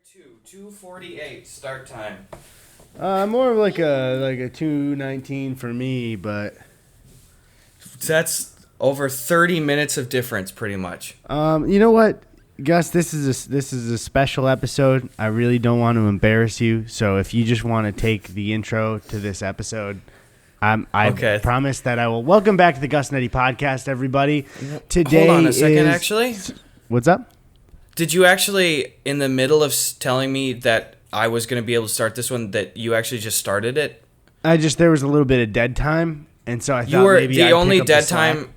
2:48 start time. More of like a 2:19 for me, but That's over 30 minutes of difference, pretty much. you know what, Gus? This is a special episode. I really don't want to embarrass you, so if you just want to take the intro to this episode, I promise that I will. Welcome back to the Gus and Eddy podcast, everybody. Today, hold on a second. Actually, what's up? Did you actually, in the middle of telling me that I was going to be able to start this one, that you actually just started it? There was a little bit of dead time, and so I thought maybe the I'd only pick up dead the slack. time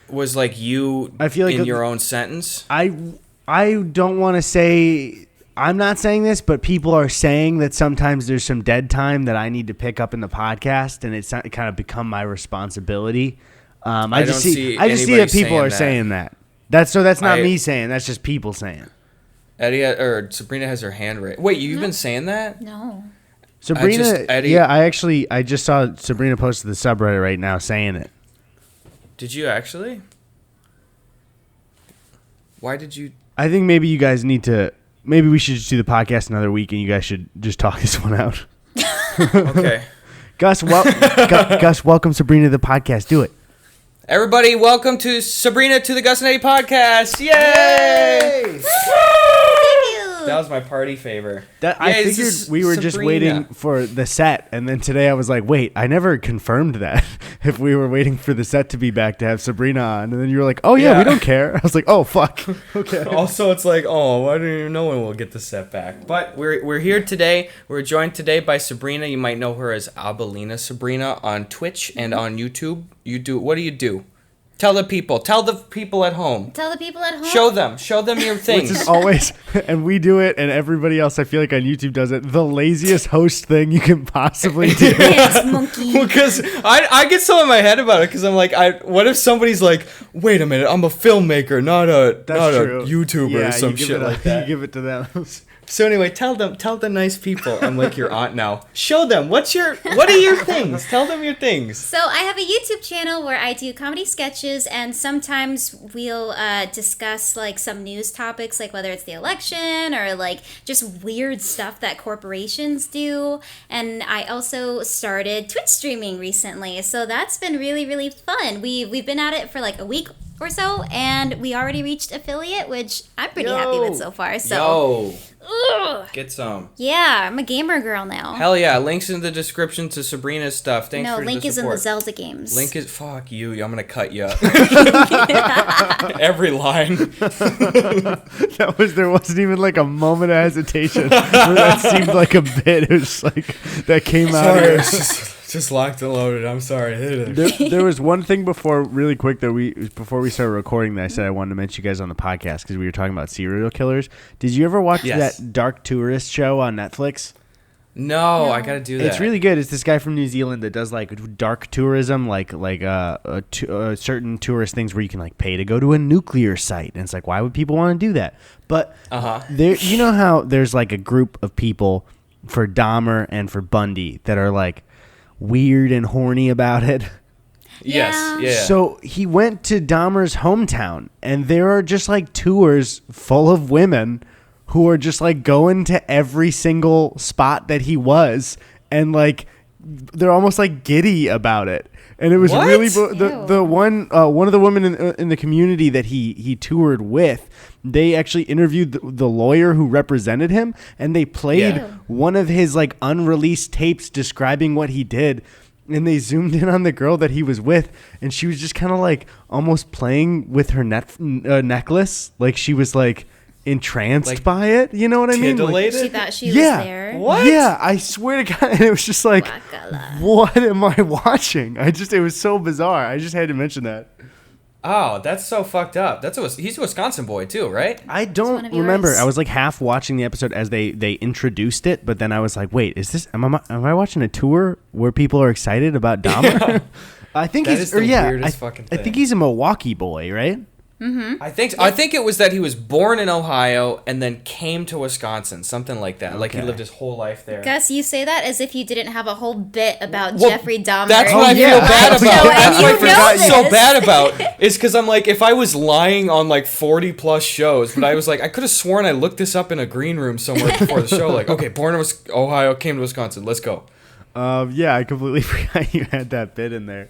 was like you. I feel like in your own sentence. I don't want to say. I'm not saying this, but people are saying that sometimes there's some dead time that I need to pick up in the podcast, and it's kind of become my responsibility. I just see that people are saying that. That's not me saying. That's just people saying. Eddie or Sabrina has her hand raised. Wait, you've been saying that? No. Sabrina, I just saw Sabrina posted the subreddit right now saying it. Did you actually? Why did you? I think maybe you guys need to. Maybe we should just do the podcast another week, and you guys should just talk this one out. Okay. Gus, Gus, welcome Sabrina to the podcast. Do it. Everybody, welcome to Sabrina to the Gus and Eddy podcast. Yay! That was my party favor. I figured we were just waiting for the set, and then today I was like, wait, I never confirmed that if we were waiting for the set to be back to have Sabrina on, and then you were like, oh yeah, we don't care. I was like, oh fuck. Okay. Also, it's like, oh, why don't you know when we'll get the set back? But we're here today. We're joined today by Sabrina. You might know her as Abelina Sabrina on Twitch and on YouTube. What do you do? Tell the people at home. Show them your things. Which is always, and we do it, and everybody else I feel like on YouTube does it, the laziest host thing you can possibly do. Yes, monkey. Because I get so in my head about it, because I'm like, what if somebody's like, wait a minute, I'm a filmmaker, not a YouTuber or some shit like that. You give it to them. So anyway, tell the nice people. I'm like your aunt now. Show them what are your things? Tell them your things. So I have a YouTube channel where I do comedy sketches, and sometimes we'll discuss like some news topics, like whether it's the election or like just weird stuff that corporations do. And I also started Twitch streaming recently, so that's been really, really fun. We've been at it for like a week or so, and we already reached affiliate, which I'm pretty happy with so far. So. Get some. Yeah, I'm a gamer girl now. Hell yeah. Links in the description to Sabrina's stuff. Thanks for the support. No, link is in the Zelda games. Link is... Fuck you. I'm going to cut you up. Every line. There wasn't even like a moment of hesitation. That seemed like a bit. It was like, that came out of it. Just locked and loaded. I'm sorry. There was one thing before we started recording that I said I wanted to mention you guys on the podcast because we were talking about serial killers. Did you ever watch that Dark Tourist show on Netflix? No, I gotta do that. It's really good. It's this guy from New Zealand that does like dark tourism, like certain tourist things where you can like pay to go to a nuclear site, and it's like, why would people want to do that? But you know how there's like a group of people for Dahmer and for Bundy that are like weird and horny about it. Yes, yeah. So he went to Dahmer's hometown, and there are just like tours full of women who are just like going to every single spot that he was, and like they're almost like giddy about it. And it was really the one of the women in the community that he toured with. They actually interviewed the lawyer who represented him, and they played one of his like unreleased tapes describing what he did. And they zoomed in on the girl that he was with, and she was just kind of like almost playing with her necklace, like she was like entranced by it. You know what I mean? Like, she thought she was there. What? Yeah, I swear to God, and it was just like, what am I watching? It was so bizarre. I just had to mention that. Oh, that's so fucked up. He's a Wisconsin boy too, right? I don't remember. I was like half watching the episode as they introduced it, but then I was like, wait, am I watching a tour where people are excited about Dahmer? I think weirdest fucking thing. I think he's a Milwaukee boy, right? I think it was that he was born in Ohio and then came to Wisconsin, something like that. Like he lived his whole life there. Gus, you say that as if you didn't have a whole bit about Jeffrey Dahmer. That's what I feel bad about. That's what I feel so this. bad about. Is because I'm like, if I was lying on like 40 plus shows, but I was like, I could have sworn I looked this up in a green room somewhere before the show. Like, okay, born in Ohio, came to Wisconsin. Let's go. Yeah, I completely forgot you had that bit in there.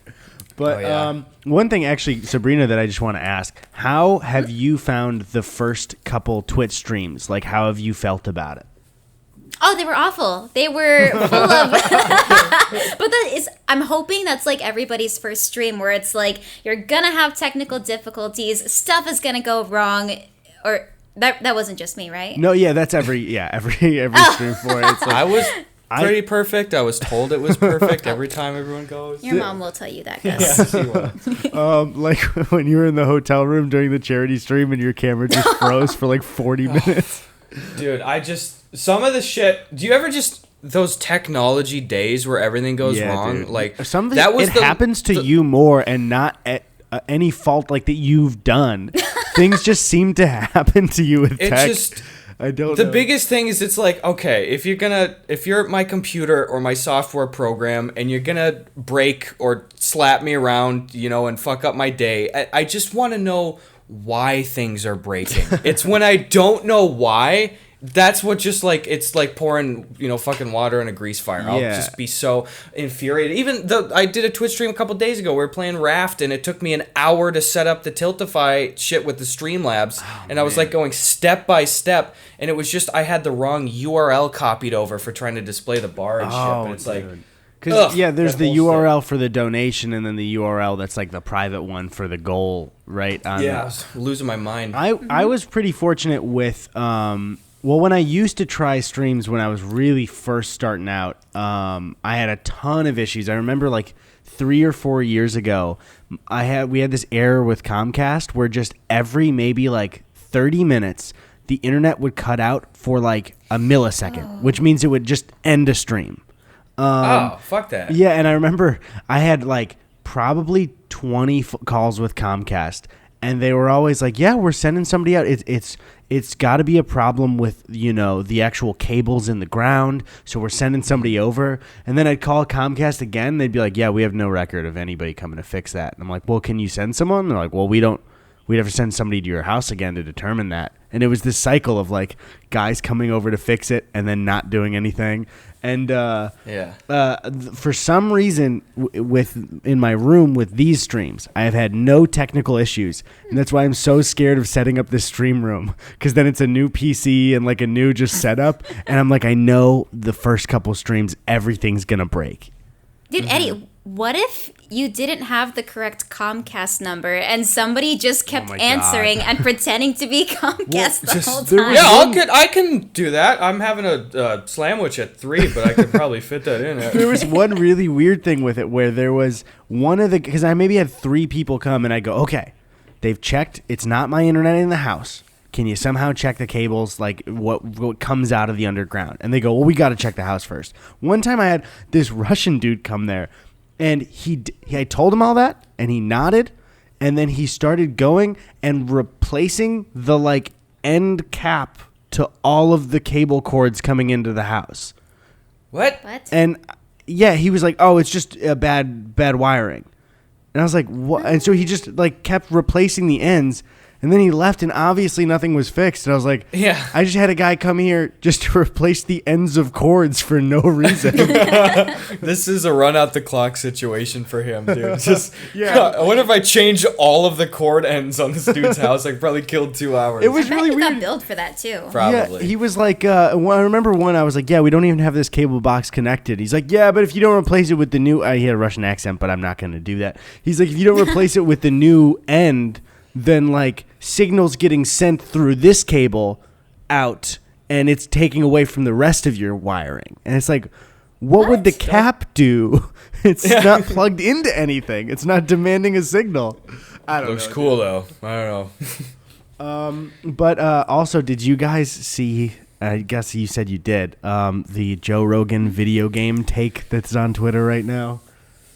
But one thing, actually, Sabrina, that I just want to ask, how have you found the first couple Twitch streams? Like, how have you felt about it? Oh, they were awful. They were full of... But I'm hoping that's like everybody's first stream where it's like, you're going to have technical difficulties, stuff is going to go wrong, or... That wasn't just me, right? No, yeah, that's every stream for it. It's like, I was... pretty perfect. I was told it was perfect every time everyone goes. Your mom will tell you that, Gus. Yeah, she will. like when you were in the hotel room during the charity stream and your camera just froze for like 40 minutes. Dude, some of the shit. Do you ever just those technology days where everything goes wrong? Dude. Like some of it happens to you more and not at any fault like that you've done. Things just seem to happen to you with tech. I don't know. The biggest thing is it's like, okay, if you're at my computer or my software program and you're gonna break or slap me around, and fuck up my day, I just want to know why things are breaking. It's when I don't know why. That's what just like, it's like pouring, fucking water in a grease fire. I'll just be so infuriated. Even I did a Twitch stream a couple days ago. We were playing Raft and it took me an hour to set up the Tiltify shit with the Streamlabs. And I was like going step by step. And it was just, I had the wrong URL copied over for trying to display the bar and shit. But it's like... Because, there's the URL for the donation and then the URL that's like the private one for the goal, right? I was losing my mind. I was pretty fortunate with... Well, when I used to try streams when I was really first starting out, I had a ton of issues. I remember like 3 or 4 years ago, we had this error with Comcast where just every maybe like 30 minutes, the internet would cut out for like a millisecond, which means it would just end a stream. Fuck that. Yeah, and I remember I had like probably 20 calls with Comcast, and they were always like, "Yeah, we're sending somebody out. It's got to be a problem with, the actual cables in the ground, so we're sending somebody over." And then I'd call Comcast again. They'd be like, "Yeah, we have no record of anybody coming to fix that." And I'm like, "Well, can you send someone?" And they're like, "Well, we'd have to send somebody to your house again to determine that." And it was this cycle of like guys coming over to fix it and then not doing anything. And for some reason, in my room with these streams, I have had no technical issues, and that's why I'm so scared of setting up this stream room, because then it's a new PC and like a new just setup, and I'm like, I know the first couple streams everything's gonna break. Dude, Eddie, what if you didn't have the correct Comcast number and somebody just kept answering and pretending to be Comcast the whole time? Yeah, I can do that. I'm having a sandwich at 3, but I could probably fit that in. There was one really weird thing with it where there was because I maybe had 3 people come and I go, okay, they've checked. It's not my internet in the house. Can you somehow check the cables, like what comes out of the underground? And they go, well, we got to check the house first. One time I had this Russian dude come there, and I told him all that, and he nodded, and then he started going and replacing the like end cap to all of the cable cords coming into the house. What? And yeah, he was like, "Oh, it's just a bad wiring," and I was like, "What?" And so he just like kept replacing the ends. And then he left, and obviously nothing was fixed. And I was like, yeah. I just had a guy come here just to replace the ends of cords for no reason. This is a run-out-the-clock situation for him, dude. Just, I wonder if I change all of the cord ends on this dude's house, I probably killed 2 hours. It was really weird. Got billed for that, too. Probably. Yeah, he was like, I remember one, I was like, yeah, we don't even have this cable box connected. He's like, yeah, but if you don't replace it with the new, he had a Russian accent, but I'm not going to do that. He's like, if you don't replace it with the new end, then like signals getting sent through this cable out, and it's taking away from the rest of your wiring. And it's like, what would the cap do? It's not plugged into anything. It's not demanding a signal. I don't know. Looks cool though. I don't know. But also, did you guys see? I guess you said you did. The Joe Rogan video game take that's on Twitter right now.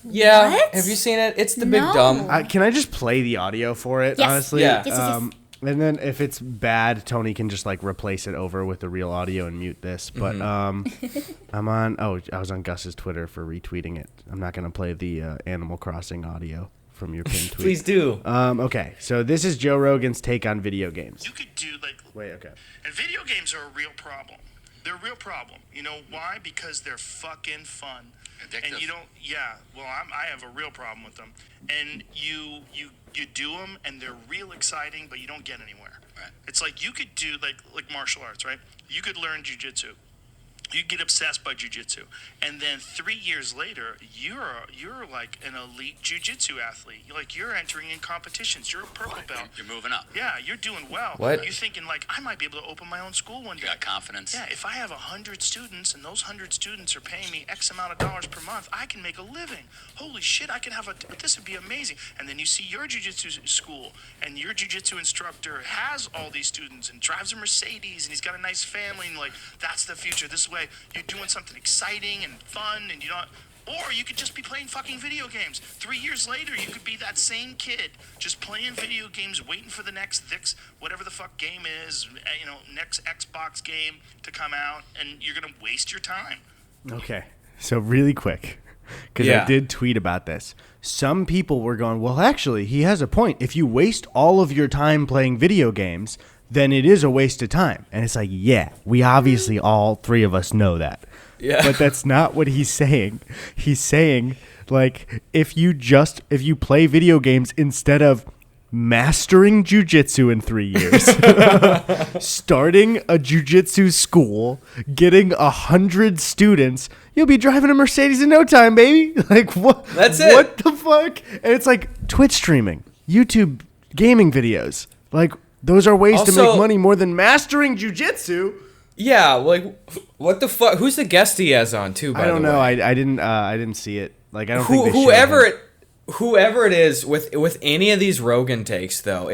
Yeah. What? Have you seen it? It's the big No. dumb. Can I just play the audio for it? Yes. Honestly, Yeah. Yes. And then if it's bad, Tony can just like replace it over with the real audio and mute this. But I'm on. Oh, I was on Gus's Twitter for retweeting it. I'm not gonna play the Animal Crossing audio from your pinned tweet. Please do. Okay, so this is Joe Rogan's take on video games. You could do like Wait, okay. And video games are a real problem. They're a real problem. You know why? Because they're fucking fun. Addictive. And you don't. Yeah. Well, I have a real problem with them. And you do them, and they're real exciting, but you don't get anywhere. Right. It's like you could do like martial arts, right? You could learn jujitsu. You get obsessed by jiu-jitsu, and then 3 years later, you're like an elite jiu-jitsu athlete. You're entering in competitions. You're a purple belt. You're moving up. Yeah, you're doing well. What? You're thinking like, I might be able to open my own school one day. You got confidence. Yeah, if I have 100 students and those 100 students are paying me X amount of dollars per month, I can make a living. Holy shit, I can have this would be amazing. And then you see your jiu-jitsu school, and your jiu-jitsu instructor has all these students and drives a Mercedes, and he's got a nice family, and like, that's the future. This way, you're doing something exciting and fun, and you don't. Or you could just be playing fucking video games. 3 years later, you could be that same kid just playing video games, waiting for the next whatever the fuck game is, next Xbox game to come out, and you're gonna waste your time. Okay, so really quick, because Yeah. I did tweet about this. Some people were going, well, actually, he has a point. If you waste all of your time playing video games, then it is a waste of time. And it's like, yeah, we obviously all three of us know that. Yeah. But that's not what he's saying. He's saying, like, if you play video games instead of mastering jujitsu in 3 years, starting a jujitsu school, getting 100 students, you'll be driving a Mercedes in no time, baby. Like, what? That's it. What the fuck? And it's like Twitch streaming, YouTube gaming videos. Like, those are ways to make Also- money more than mastering jujitsu. Yeah, like, what the fuck? Who's the guest he has on, too, by I don't the know. way? I didn't see it. Like, I don't think they showed Whoever him. whoever it is with any of these Rogan takes though,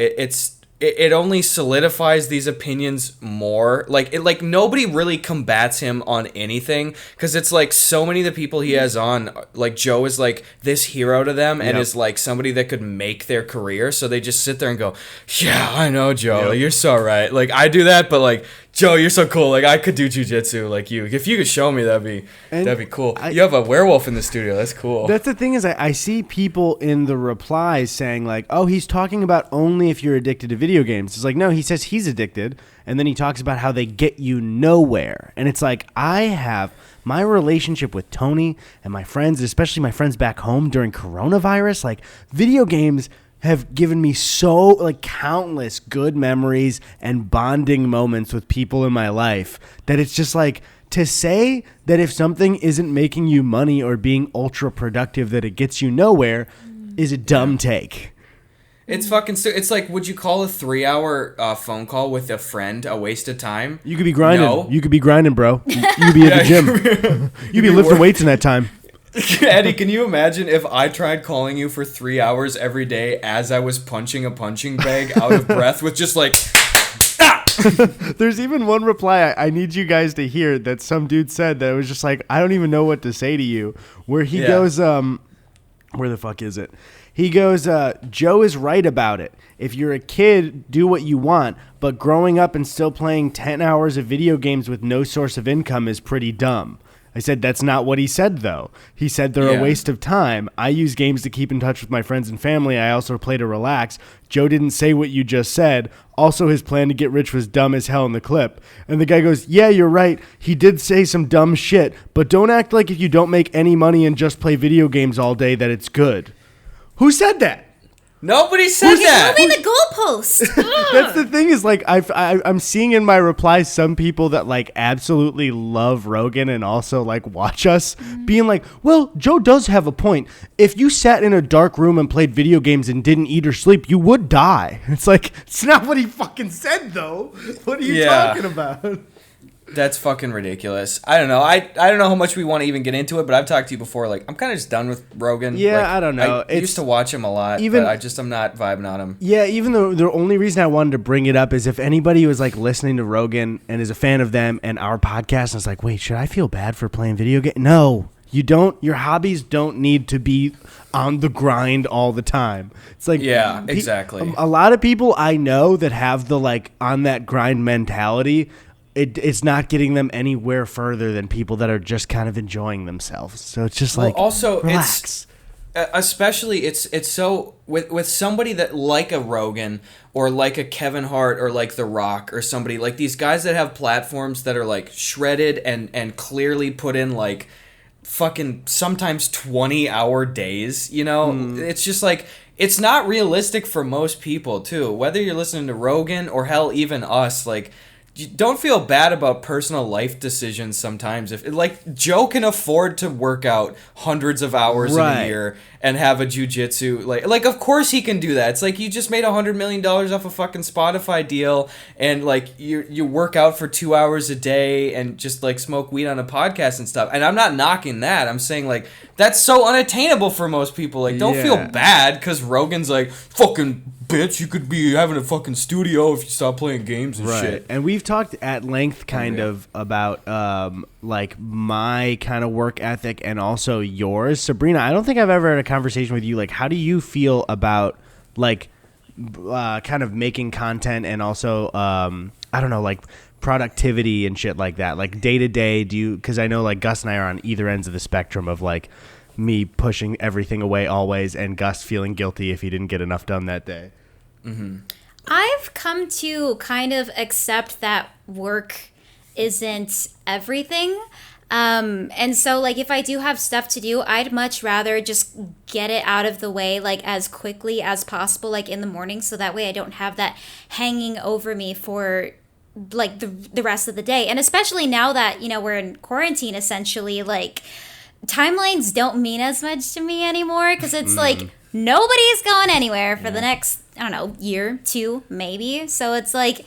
it only solidifies these opinions more. Like nobody really combats him on anything, because it's like so many of the people he has on, like Joe is like this hero to them and Yep. is like somebody that could make their career, so they just sit there and go, yeah, I know, Joe, Yep. you're so right, like I do that, but like, Joe, you're so cool, like I could do jujitsu like you. If you could show me, that'd be cool. You have a werewolf in the studio, that's cool. That's the thing is I see people in the replies saying like, oh, he's talking about only if you're addicted to video games. It's like, no, he says he's addicted. And then he talks about how they get you nowhere. And it's like, I have my relationship with Tony and my friends, especially my friends back home during coronavirus, like video games have given me so like countless good memories and bonding moments with people in my life that it's just like, to say that if something isn't making you money or being ultra productive that it gets you nowhere is a dumb take. It's fucking. It's like, would you call a 3-hour phone call with a friend a waste of time? You could be grinding. No. You could be grinding, bro. You could be at the gym. You'd be lifting weights in that time. Eddie, can you imagine if I tried calling you for 3 hours every day as I was punching a punching bag out of breath with just like. There's even one reply I need you guys to hear that some dude said that it was just like, I don't even know what to say to you. Where he goes, where the fuck is it? He goes, Joe is right about it. If you're a kid, do what you want. But growing up and still playing 10 hours of video games with no source of income is pretty dumb. I said, that's not what he said, though. He said they're Yeah. a waste of time. I use games to keep in touch with my friends and family. I also play to relax. Joe didn't say what you just said. Also, his plan to get rich was dumb as hell in the clip. And the guy goes, yeah, you're right. He did say some dumb shit. But don't act like if you don't make any money and just play video games all day that it's good. Who said that? Nobody said that. Moving the goalpost. That's the thing is like I'm seeing in my replies some people that like absolutely love Rogan and also like watch us being like, well, Joe does have a point. If you sat in a dark room and played video games and didn't eat or sleep, you would die. It's like, it's not what he fucking said though. What are you Yeah. talking about? That's fucking ridiculous. I don't know. I don't know how much we want to even get into it, but I've talked to you before. Like, I'm kind of just done with Rogan. Yeah, Like, I don't know. I used to watch him a lot, even- but I'm not vibing on him. Yeah, even though the only reason I wanted to bring it up is if anybody was like listening to Rogan and is a fan of them and our podcast and is like, wait, should I feel bad for playing video games? No, Your hobbies don't need to be on the grind all the time. It's like, Yeah, exactly. A lot of people I know that have the like on that grind mentality, it's not getting them anywhere further than people that are just kind of enjoying themselves. So it's just like, also, relax. Especially it's so with somebody that like a Rogan or like a Kevin Hart or like The Rock or somebody like these guys that have platforms that are like shredded and clearly put in like fucking sometimes 20-hour days, you know. It's just like it's not realistic for most people too, whether you're listening to Rogan or hell even us. Like, don't feel bad about personal life decisions sometimes. If like Joe can afford to work out hundreds of hours in a year and have a jiu-jitsu, like of course he can do that. It's like you just made $100 million off a fucking Spotify deal, and like you work out for 2 hours a day and just like smoke weed on a podcast and stuff. And I'm not knocking that. I'm saying like that's so unattainable for most people. Like, don't feel bad because Rogan's like, fucking bitch, you could be having a fucking studio if you stop playing games and shit. And we've talked at length kind of about like my kind of work ethic and also yours. Sabrina, I don't think I've ever had a conversation with you. Like, how do you feel about like kind of making content and also I don't know, like productivity and shit like that? Like day to day, because I know like Gus and I are on either ends of the spectrum of like me pushing everything away always and Gus feeling guilty if he didn't get enough done that day. I've come to kind of accept that work isn't everything. And so like if I do have stuff to do, I'd much rather just get it out of the way like as quickly as possible, like in the morning, so that way I don't have that hanging over me for like the rest of the day. And especially now that, you know, we're in quarantine essentially, like timelines don't mean as much to me anymore, because it's like nobody's going anywhere for the next, I don't know, year, 2, maybe. So it's like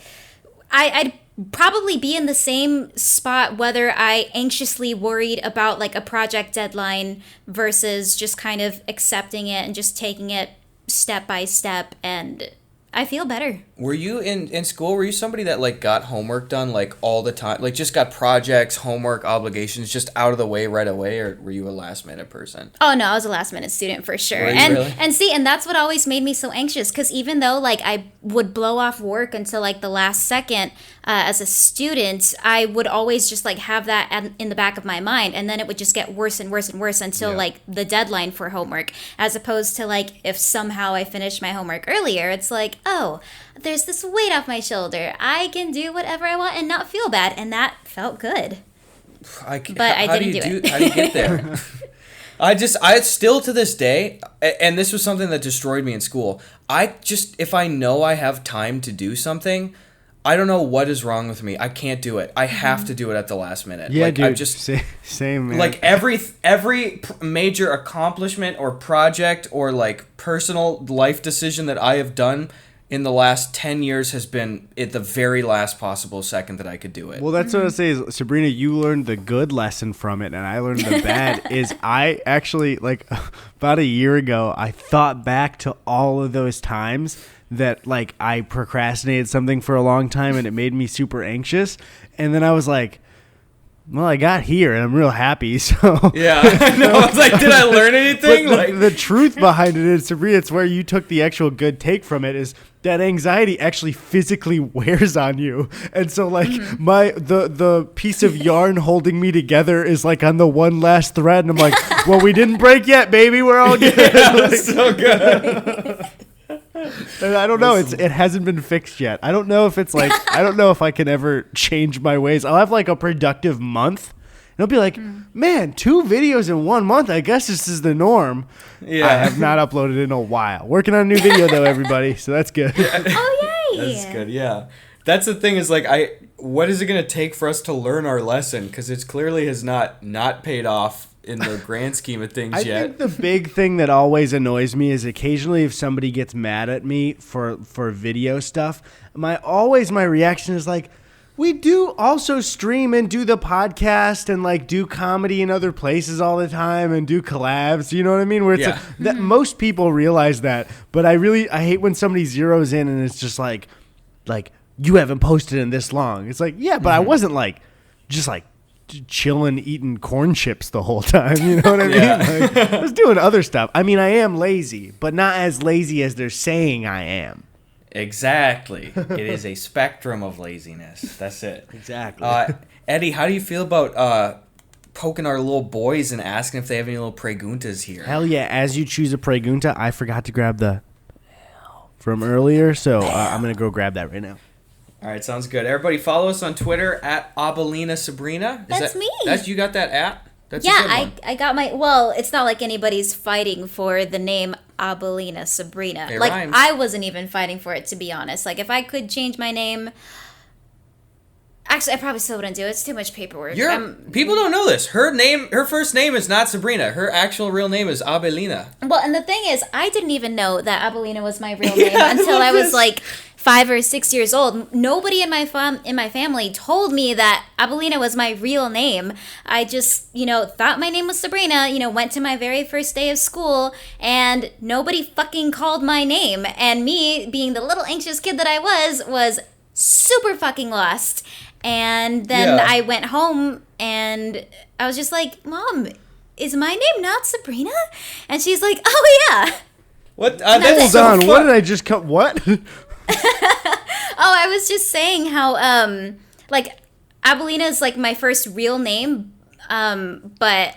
I'd probably be in the same spot whether I anxiously worried about like a project deadline versus just kind of accepting it and just taking it step by step, and I feel better. Were you in school, were you somebody that like got homework done like all the time? Like just got projects, homework, obligations just out of the way right away, or were you a last minute person? Oh no, I was a last minute student for sure. Were you And really? and see, and that's what always made me so anxious, because even though like I would blow off work until like the last second as a student, I would always just like have that in the back of my mind, and then it would just get worse and worse and worse until like the deadline for homework, as opposed to like if somehow I finished my homework earlier, it's like, oh, there's this weight off my shoulder, I can do whatever I want and not feel bad, and that felt good. I didn't do it. How do you get there? I still to this day, and this was something that destroyed me in school. If I know I have time to do something, I don't know what is wrong with me. I can't do it. I have to do it at the last minute. Yeah, like, dude. Same, man. Like every major accomplishment or project or like personal life decision that I have done in the last 10 years has been at the very last possible second that I could do it. Well, that's what I say is, Sabrina, you learned the good lesson from it, and I learned the bad. Is I actually, like, about a year ago, I thought back to all of those times that, like, I procrastinated something for a long time, and it made me super anxious. And then I was like, well, I got here, and I'm real happy, so... Yeah, I know. I was like, did I learn anything? But the truth behind it is, Sabrina, it's where you took the actual good take from it, is that anxiety actually physically wears on you. And so, like, the piece of yarn holding me together is, like, on the one last thread, and I'm like, well, we didn't break yet, baby, we're all good. Yeah, that's so good. And I don't know. It hasn't been fixed yet. I don't know if it's like, I don't know if I can ever change my ways. I'll have like a productive month. And I'll be like, man, 2 videos in 1 month. I guess this is the norm. Yeah. I have not uploaded in a while. Working on a new video though, everybody. So that's good. Oh, yay! That's good, yeah. That's the thing is like, what is it going to take for us to learn our lesson? Because it clearly has not paid off in the grand scheme of things yet. I think the big thing that always annoys me is occasionally if somebody gets mad at me for video stuff, my reaction is like, we do also stream and do the podcast and like do comedy in other places all the time and do collabs, you know what I mean? Where it's that most people realize that, but I hate when somebody zeroes in and it's just like you haven't posted in this long. It's like, yeah, but I wasn't like just like chilling eating corn chips the whole time. You know what I mean? Yeah. Like, I was doing other stuff. I mean, I am lazy, but not as lazy as they're saying I am. Exactly. It is a spectrum of laziness. That's it. Exactly. Eddie, how do you feel about poking our little boys and asking if they have any little preguntas here? Hell yeah. As you choose a pregunta, I forgot to grab the from earlier, so I'm going to go grab that right now. All right, sounds good. Everybody follow us on Twitter at Abelina Sabrina. That's me. You got that at? That's Yeah, a good one. I got my. Well, it's not like anybody's fighting for the name Abelina Sabrina. It like rhymes. I wasn't even fighting for it, to be honest. Like if I could change my name, actually, I probably still wouldn't do it. It's too much paperwork. People don't know this. Her first name is not Sabrina. Her actual real name is Abelina. Well, and the thing is, I didn't even know that Abelina was my real name Yeah, until I was this. like 5 or 6 years old. Nobody in my family told me that Abelina was my real name. I just, thought my name was Sabrina, went to my very first day of school, and nobody fucking called my name. And me, being the little anxious kid that I was super fucking lost. And then Yeah. I went home, and I was just like, Mom, is my name not Sabrina? And she's like, oh, yeah. What? That's That's it. Hold so on. fun. What did I just cut? What? Oh, I was just saying how, Abelina is, my first real name, but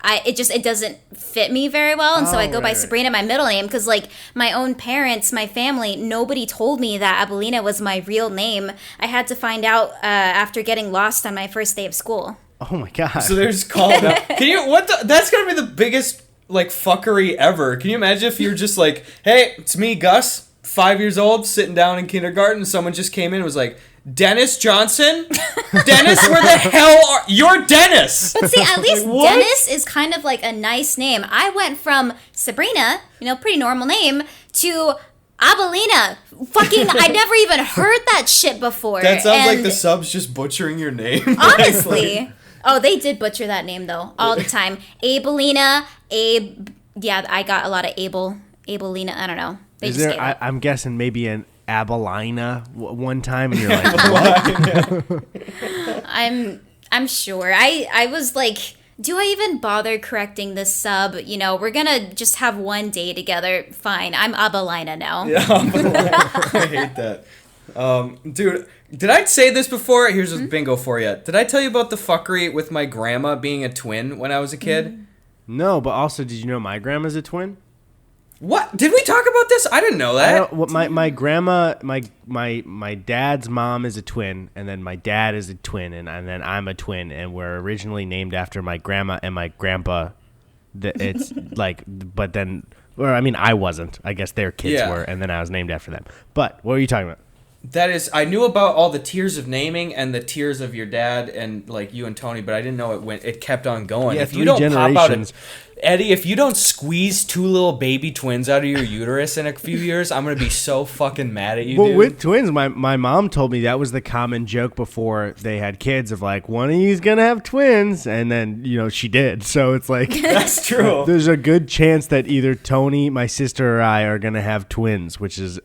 it doesn't fit me very well, and so I go by right. Sabrina, my middle name, because, my own parents, my family, nobody told me that Abelina was my real name. I had to find out after getting lost on my first day of school. Oh, my God. So they're just calling up. Can you? That's gonna be the biggest fuckery ever. Can you imagine if you're just like, hey, it's me, Gus, 5 years old, sitting down in kindergarten. Someone just came in and was like, Dennis Johnson? Dennis, where the hell are you're Dennis? But see, at least What? Dennis is kind of like a nice name. I went from Sabrina, pretty normal name, to Abelina. Fucking, I never even heard that shit before. That sounds like And the subs just butchering your name. honestly. Oh, they did butcher that name, though, all the time. Abelina, yeah, I got a lot of Abelina, I don't know. They Is just there? gave up. I'm guessing maybe an Abelina one time, and you're like, what? I'm sure. I was like, do I even bother correcting this sub? We're gonna just have one day together. Fine, I'm Abelina now. Yeah, I hate that. Dude, did I say this before? Here's a bingo for you. Did I tell you about the fuckery with my grandma being a twin when I was a kid? No, but also, did you know my grandma's a twin? What? Did we talk about this? I didn't know I that. don't, what my grandma, my dad's mom is a twin, and then my dad is a twin, and then I'm a twin, and we're originally named after my grandma and my grandpa. It's but then, I wasn't. I guess their kids Yeah. were, and then I was named after them. But what are you talking about? That is, I knew about all the tiers of naming and the tiers of your dad and you and Tony, but I didn't know it kept on going. Yeah, if you 3 don't pop out generations. Eddie, if you don't squeeze 2 little baby twins out of your uterus in a few years, I'm gonna be so fucking mad at you, Well, dude. with twins, my mom told me that was the common joke before they had kids of like, one of you's gonna have twins, and then she did. So it's like That's true. there's a good chance that either Tony, my sister, or I are gonna have twins, which is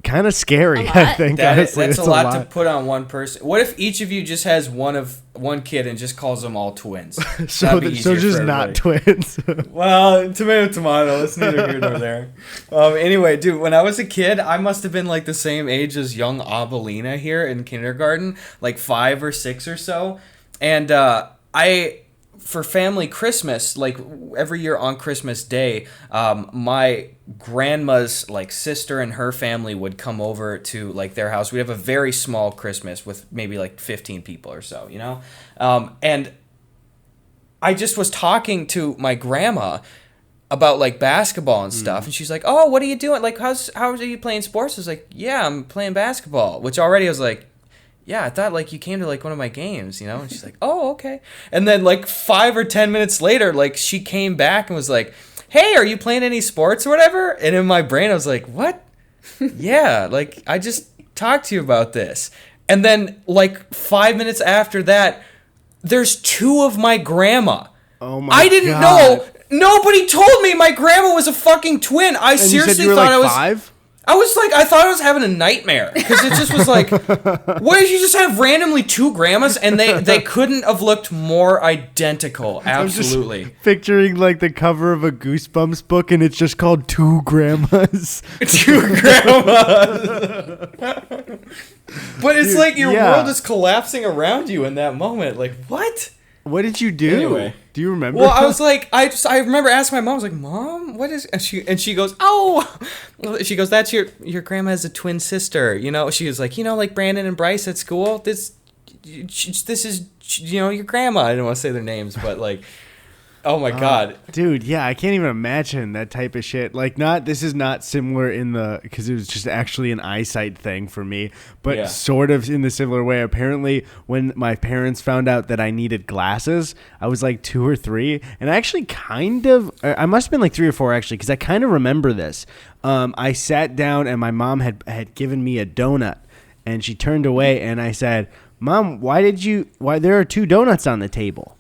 kind of scary. I think honestly, That's it's a lot to put on one person. What if each of you just has one kid and just calls them all twins? So That'd be easier just for not everybody. twins. Well, tomato. It's neither here nor there. Anyway, dude, when I was a kid, I must have been like the same age as young Abelina here in kindergarten, like 5 or 6 or so. And for family Christmas, like every year on Christmas Day, my grandma's sister and her family would come over to their house. We'd have a very small Christmas with maybe 15 people or so, and I just was talking to my grandma about basketball and stuff, and she's like, "Oh, what are you doing? How are you playing sports?" I was like, "Yeah, I'm playing basketball," which already I was like, yeah, I thought you came to one of my games, and she's like, oh, okay. And then 5 or 10 minutes later, she came back and was like, hey, are you playing any sports or whatever? And in my brain, I was like, what? Yeah, I just talked to you about this. And then 5 minutes after that, there's 2 of my grandma. Oh my! I didn't God. know. Nobody told me my grandma was a fucking twin. I And you said seriously you were thought I was 5? I thought I was having a nightmare because it just was like, what did you just have randomly 2 grandmas and they couldn't have looked more identical. Absolutely. I'm just picturing like the cover of a Goosebumps book and it's just called Two Grandmas. 2 grandmas. But it's like your world is collapsing around you in that moment. Like, what? What did you do? Anyway. Do you remember? Well, I was like, I remember asking my mom. I was like, Mom, what is? And she goes, oh, she goes, that's your grandma has a twin sister. You know, she was like, like Brandon and Bryce at school. This is your grandma. I don't want to say their names, but like. Oh my God, dude! Yeah, I can't even imagine that type of shit. Like, this is not similar because it was just actually an eyesight thing for me, but sort of in the similar way. Apparently, when my parents found out that I needed glasses, I was like 2 or 3, and I actually I must have been like 3 or 4 actually, because I kind of remember this. I sat down and my mom had given me a donut, and she turned away, and I said, "Mom, why there are 2 donuts on the table?"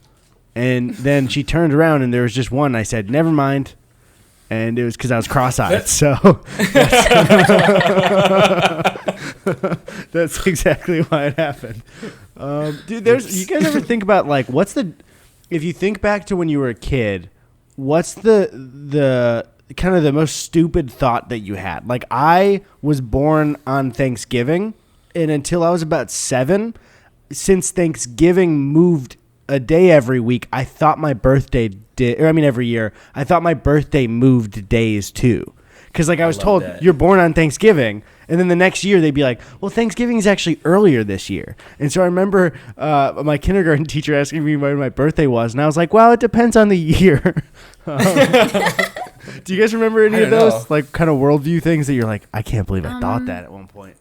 And then she turned around and there was just one. I said, never mind. And it was because I was cross-eyed. So that's exactly why it happened. Dude, you guys ever think about like, if you think back to when you were a kid, what's the kind of the most stupid thought that you had? Like, I was born on Thanksgiving, and until I was about 7, since Thanksgiving moved a day every week, I thought my birthday every year, I thought my birthday moved days too. Because like I was told, you're born on Thanksgiving, and then the next year they'd be like, well, Thanksgiving is actually earlier this year. And so I remember my kindergarten teacher asking me when my birthday was, and I was like, well, it depends on the year. Do you guys remember any of those like kind of worldview things that you're like, I can't believe I thought that at one point?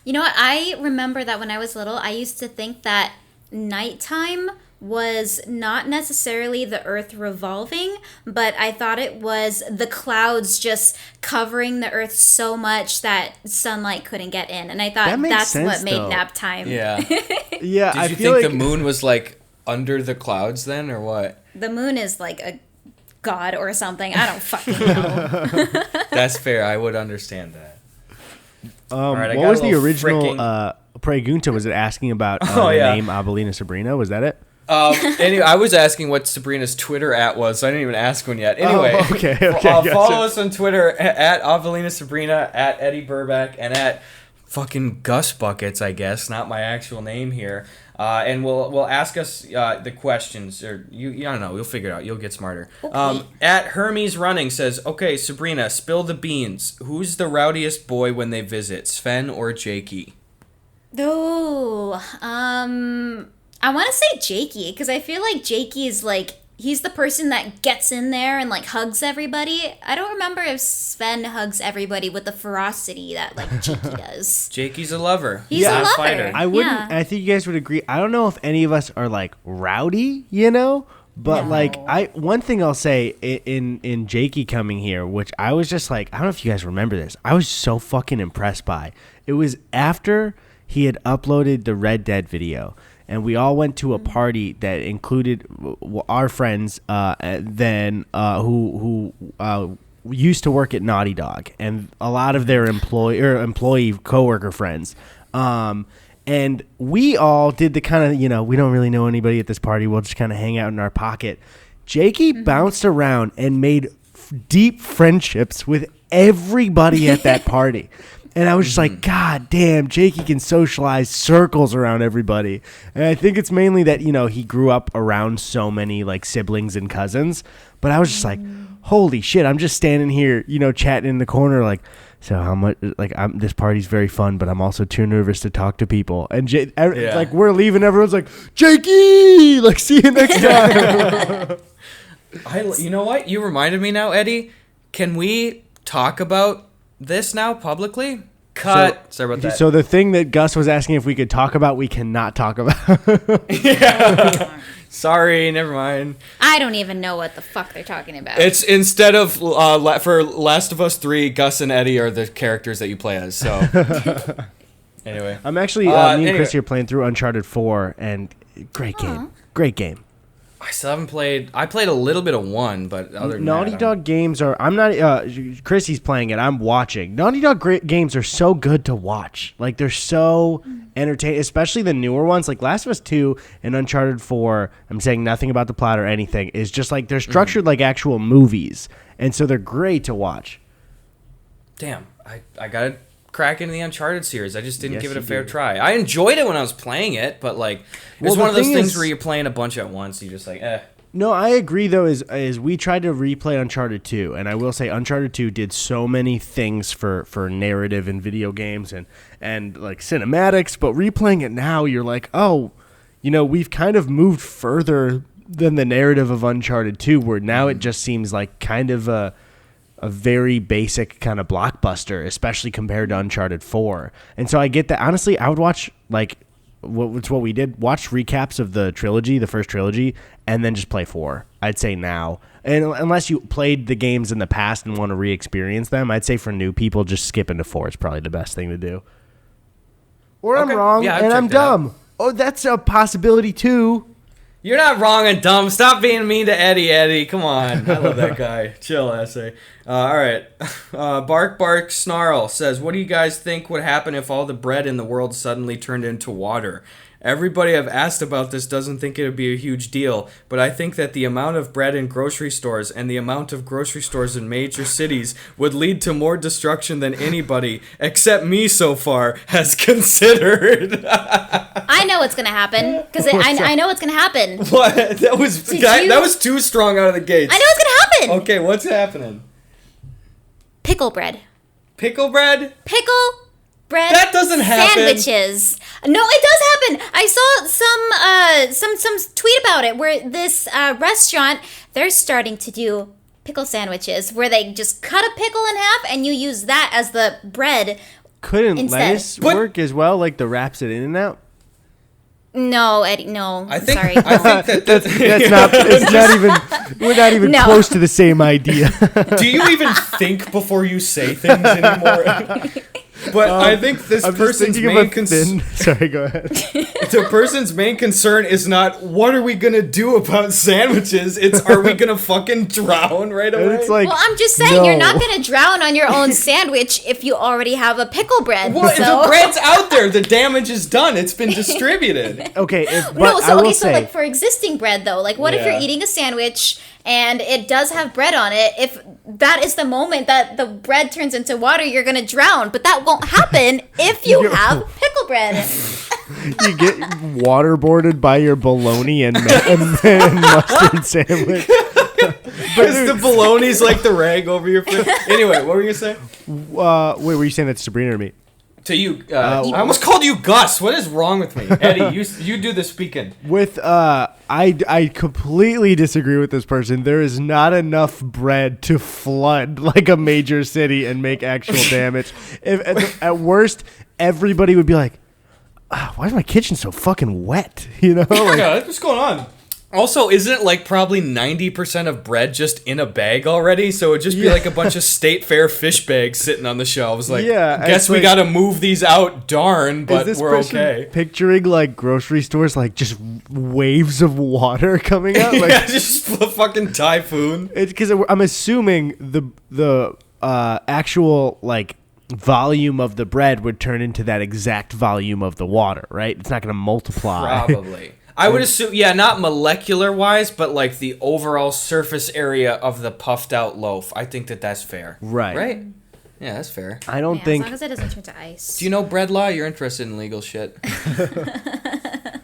You know what? I remember that when I was little, I used to think that nighttime was not necessarily the earth revolving, but I thought it was the clouds just covering the earth so much that sunlight couldn't get in. And I thought that's what made nap time. Yeah. Yeah. Did you think the moon was like under the clouds then, or what? The moon is like a god or something. I don't fucking know. That's fair. I would understand that. What was the original Pregunta? Was it asking about the name Abelina Sabrina? Was that it? Anyway, I was asking what Sabrina's Twitter @, so I didn't even ask one yet. Anyway, okay, gotcha. Follow us on Twitter at Abelina Sabrina, at Eddie Burback, and at fucking Gus Buckets, I guess, not my actual name here. And we'll ask us the questions, or I don't know, you'll figure it out. You'll get smarter. Okay. At Hermes Running says, okay, Sabrina, spill the beans. Who's the rowdiest boy when they visit, Sven or Jakey? Oh, I want to say Jakey, because I feel like Jakey is like, he's the person that gets in there and like hugs everybody. I don't remember if Sven hugs everybody with the ferocity that like Jakey does. Jakey's a lover. He's a lover. Fighter. I wouldn't. Yeah. I think you guys would agree. I don't know if any of us are like rowdy, but like one thing I'll say in Jakey coming here, which I was just like, I don't know if you guys remember this. I was so fucking impressed by. It was after he had uploaded the Red Dead video. And we all went to a party that included our friends who used to work at Naughty Dog, and a lot of their employee coworker friends. And we all did the kind of, we don't really know anybody at this party. We'll just kind of hang out in our pocket. Jakey bounced around and made deep friendships with everybody at that party. And I was just like, God damn, Jakey can socialize circles around everybody. And I think it's mainly that, he grew up around so many like siblings and cousins. But I was just like, holy shit, I'm just standing here, chatting in the corner like, so how much, like, this party's very fun, but I'm also too nervous to talk to people. And like, we're leaving, everyone's like, Jakey, like, see you next time. You know what? You reminded me now, Eddie. Can we talk about this now publicly? Cut. Sorry about that. So the thing that Gus was asking if we could talk about, we cannot talk about. Yeah. Sorry, never mind. I don't even know what the fuck they're talking about. It's instead of for Last of Us 3, Gus and Eddie are the characters that you play as. So anyway, I'm actually me and Chris here playing through Uncharted 4, and great game. I still haven't played. I played a little bit of 1, but other than Naughty that, Dog games are. I'm not. Chrissy's playing it. I'm watching. Naughty Dog games are so good to watch. Like they're so entertaining, especially the newer ones. Like Last of Us 2 and Uncharted 4. I'm saying nothing about the plot or anything. Is just like they're structured like actual movies, and so they're great to watch. Damn, I gotta crack into the Uncharted series. I just didn't Yes, give it a you fair do. try. I enjoyed it when I was playing it, but like it's Well, one of the those thing things is- where you're playing a bunch at once. And you're just like, eh. No, I agree though. Is we tried to replay Uncharted 2, and I will say Uncharted 2 did so many things for narrative in video games and like cinematics, but replaying it now, you're like, oh, we've kind of moved further than the narrative of Uncharted 2, where now it just seems like kind of a very basic kind of blockbuster, especially compared to Uncharted 4. And so I get that. Honestly, I would watch like what we did, watch recaps of the trilogy, the first trilogy, and then just play 4. I'd say now. And unless you played the games in the past and want to re-experience them, I'd say for new people, just skip into 4 is probably the best thing to do. Or I'm Okay. wrong Yeah, I've and I'm checked it out. dumb. Oh, that's a possibility too. You're not wrong and dumb. Stop being mean to Eddie. Come on. I love that guy. Chill, essay. All right. Bark Snarl says, what do you guys think would happen if all the bread in the world suddenly turned into water? Everybody I've asked about this doesn't think it would be a huge deal, but I think that the amount of bread in grocery stores and the amount of grocery stores in major cities would lead to more destruction than anybody, except me so far, has considered. I know what's gonna happen because I know what's gonna happen. What? That was that was too strong out of the gates. I know what's gonna happen. Okay, what's happening? Pickle bread. Pickle bread? Pickle bread. That doesn't happen. Sandwiches. No, it does happen. I saw some tweet about it where this restaurant, they're starting to do pickle sandwiches where they just cut a pickle in half and you use that as the bread. Couldn't Instead. lettuce But- work as well, like the wraps it in and out? No, Eddie. No, I think sorry. I think That's not. It's not even. We're not even No. close to the same idea. do you even think before you say things anymore? But I think this I'm just person's thinking main of a thin. Sorry, go ahead. the person's main concern is not what are we gonna do about sandwiches. It's are we gonna fucking drown right away? And it's like, Well, I'm just saying you're not no. gonna drown on your own sandwich if you already have a pickle bread. Well, so. the bread's out there. The damage is done. It's been distributed. Okay, but No, I so will okay, so say, like for existing bread though, like what if Yeah. you're eating a sandwich and it does have bread on it? If that is the moment that the bread turns into water, you're gonna drown. But that won't happen if you have pickle bread. you get waterboarded by your bologna and mustard sandwich. Because the bologna's like the rag over your face. Anyway, what were you gonna say? Wait, were you saying that's Sabrina or me? To you, I almost called you Gus. What is wrong with me, Eddie? You do the speaking. With I completely disagree with this person. There is not enough bread to flood like a major city and make actual damage. If at worst, everybody would be like, "Why is my kitchen so fucking wet?" You know, like, Yeah, what's going on? Also, isn't it like probably 90% of bread just in a bag already? So it'd just be like a bunch of State Fair fish bags sitting on the shelves. Like, Yeah, guess it's we like- gotta move these out, darn, is but this we're person okay. picturing like grocery stores, like just waves of water coming out? Like, Yeah, just a fucking typhoon. it's because I'm assuming the actual like volume of the bread would turn into that exact volume of the water, right? It's not going to multiply. Probably. I would assume, yeah, not molecular wise, but like the overall surface area of the puffed out loaf. I think that's fair. Right. Right? Yeah, that's fair. I don't Yeah, think as long as it doesn't turn to ice. Do you know bread law? You're interested in legal shit.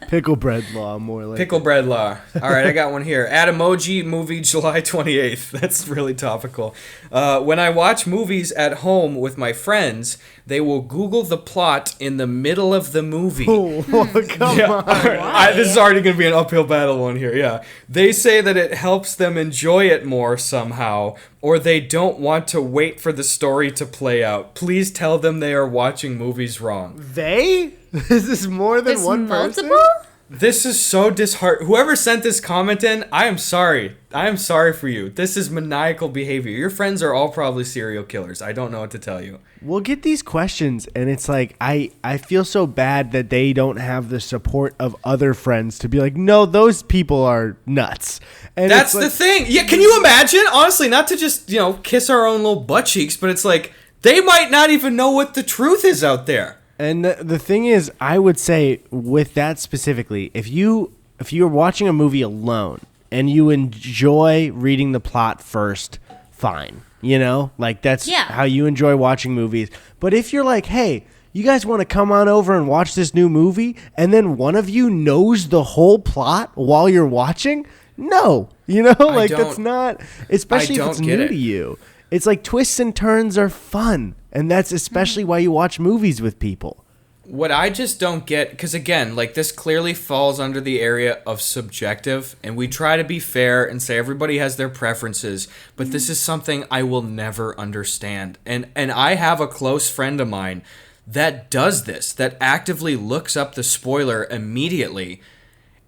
pickle bread law more like Pickle bread law. All right, I got one here. Add emoji movie July 28th. That's really topical. When I watch movies at home with my friends, they will Google the plot in the middle of the movie. Oh, come Yeah, on. this is already going to be an uphill battle one here. Yeah. They say that it helps them enjoy it more somehow, or they don't want to wait for the story to play out. Please tell them they are watching movies wrong. They? Is this more than There's one multiple? person? This is so disheartening. Whoever sent this comment in, I am sorry. I am sorry for you. This is maniacal behavior. Your friends are all probably serial killers. I don't know what to tell you. We'll get these questions, and it's like, I feel so bad that they don't have the support of other friends to be like, no, those people are nuts. And That's it's the thing. Yeah, can you imagine? Honestly, not to just, kiss our own little butt cheeks, but it's like, they might not even know what the truth is out there. And the thing is, I would say with that specifically, if you're watching a movie alone and you enjoy reading the plot first, fine. Like that's how you enjoy watching movies. But if you're like, hey, you guys want to come on over and watch this new movie, and then one of you knows the whole plot while you're watching, no. That's not, especially if it's new to you. It's like twists and turns are fun. And that's especially why you watch movies with people. What I just don't get, because again, like this clearly falls under the area of subjective, and we try to be fair and say everybody has their preferences, but this is something I will never understand. And I have a close friend of mine that does this, that actively looks up the spoiler immediately.